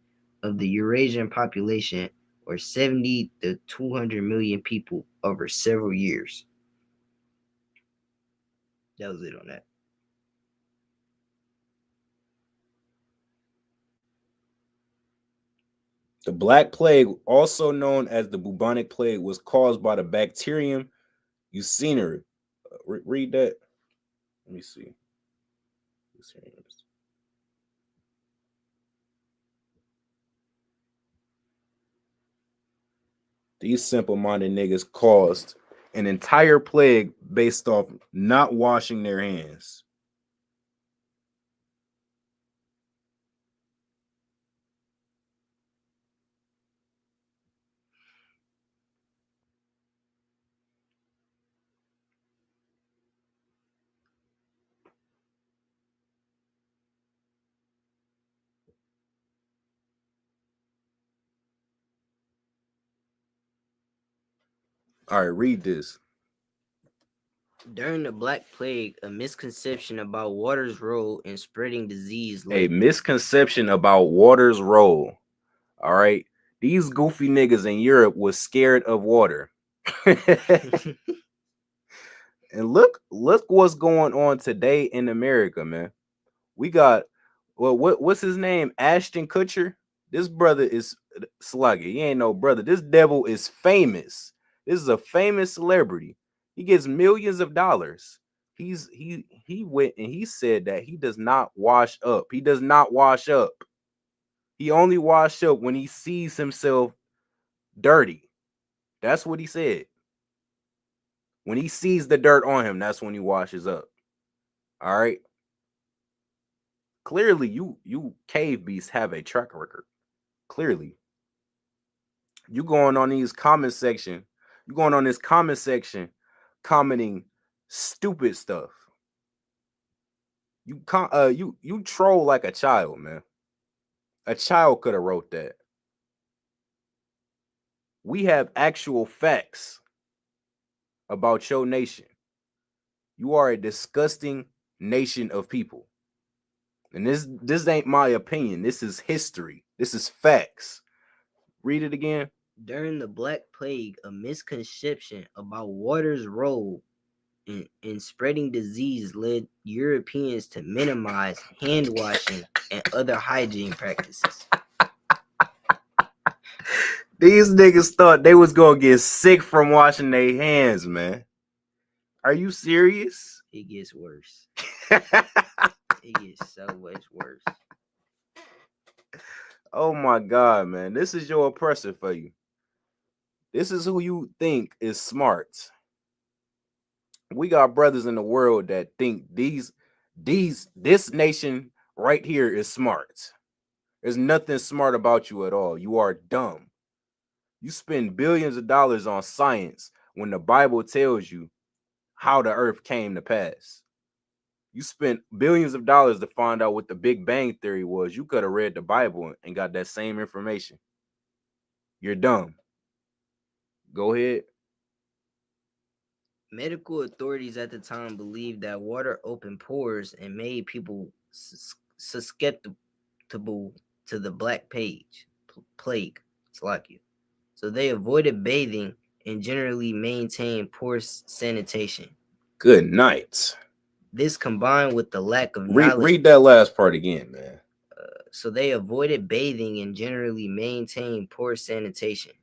of the Eurasian population, or 70 to 200 million people, over several years. That was it on that. The Black Plague, also known as the bubonic plague, was caused by the bacterium Yersinia. Read that. Let me see. These simple-minded niggas caused an entire plague based off not washing their hands. All right, read this. During the Black Plague, a misconception about water's role in spreading disease. A misconception about water's role. All right. These goofy niggas in Europe was scared of water. And look what's going on today in America, man. We got, well, what's his name? Ashton Kutcher. This brother is sluggy. He ain't no brother. This devil is famous. This is a famous celebrity. He gets millions of dollars. He went and he said that he does not wash up. He does not wash up. He only wash up when he sees himself dirty. That's what he said. When he sees the dirt on him, that's when he washes up. All right. Clearly, you cave beasts have a track record. Clearly. You going on these comment section. You going on this comment section commenting stupid stuff. You troll like a child, man. A child could have wrote that. We have actual facts about your nation. You are a disgusting nation of people. And this ain't my opinion. This is history. This is facts. Read it again. During the Black Plague, a misconception about water's role in spreading disease led Europeans to minimize hand washing and other hygiene practices. These niggas thought they was gonna get sick from washing their hands, man. Are you serious? It gets worse. It gets so much worse. Oh my God, man. This is your oppressor for you. This is who you think is smart. We got brothers in the world that think this nation right here is smart. There's nothing smart about you at all. You are dumb. You spend billions of dollars on science when the Bible tells you how the earth came to pass. You spent billions of dollars to find out what the Big Bang Theory was. You could have read the Bible and got that same information. You're dumb. Go ahead. Medical authorities at the time believed that water opened pores and made people susceptible to the Black Plague. So they avoided bathing and generally maintained poor sanitation. Good night. This combined with the lack of knowledge. Read that last part again, man. So they avoided bathing and generally maintained poor sanitation.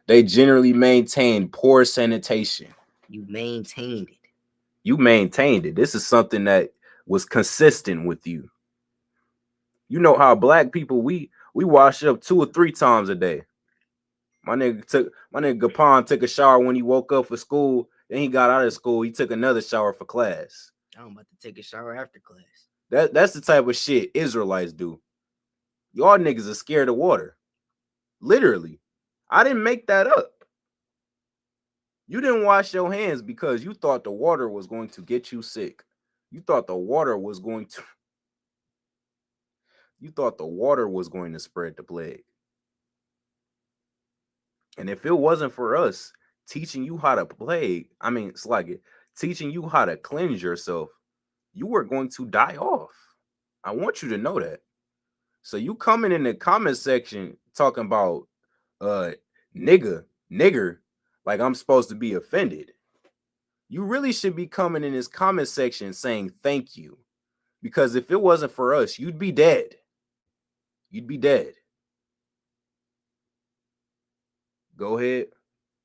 They generally maintained poor sanitation. You maintained it. You maintained it. This is something that was consistent with you. You know how black people, we wash up 2 or 3 times a day. My nigga Gapon took a shower when he woke up for school. Then he got out of school. He took another shower for class. I'm about to take a shower after class. That's the type of shit Israelites do. Y'all niggas are scared of water. Literally. I didn't make that up. You didn't wash your hands because you thought the water was going to get you sick. You thought the water was going to spread the plague. And if it wasn't for us teaching you how to teaching you how to cleanse yourself, you were going to die off. I want you to know that. So you coming in the comment section talking about nigger, like I'm supposed to be offended. You really should be coming in this comment section saying thank you. Because if it wasn't for us, you'd be dead. You'd be dead. Go ahead.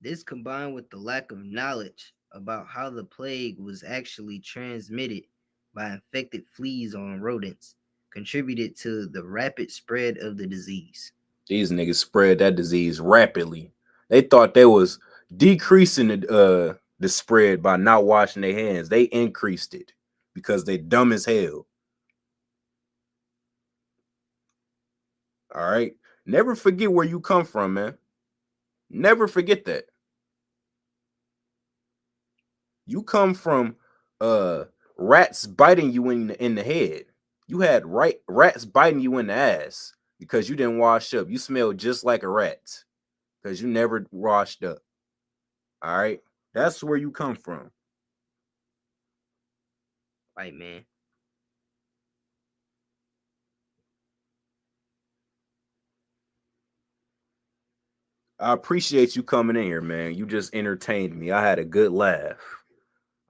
This combined with the lack of knowledge about how the plague was actually transmitted by infected fleas on rodents contributed to the rapid spread of the disease. These niggas spread that disease rapidly. They thought they was decreasing the spread by not washing their hands. They increased it because they dumb as hell. All right. Never forget where you come from, man. Never forget that. You come from rats biting you in the head. You had rats biting you in the ass because you didn't wash up. You smelled just like a rat because you never washed up. All right. That's where you come from. Right, man. I appreciate you coming in here, man. You just entertained me. I had a good laugh.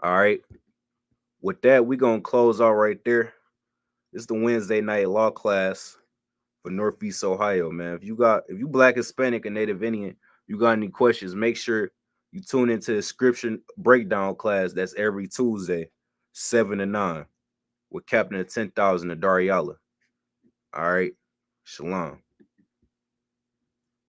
All right. With that, we're going to close out right there. It's the Wednesday night law class for Northeast Ohio, man. If you Black, Hispanic, and Native Indian, you got any questions, make sure you tune into the scripture breakdown class. That's every Tuesday, 7 to 9, with Captain of 10,000 Adariala. All right. Shalom.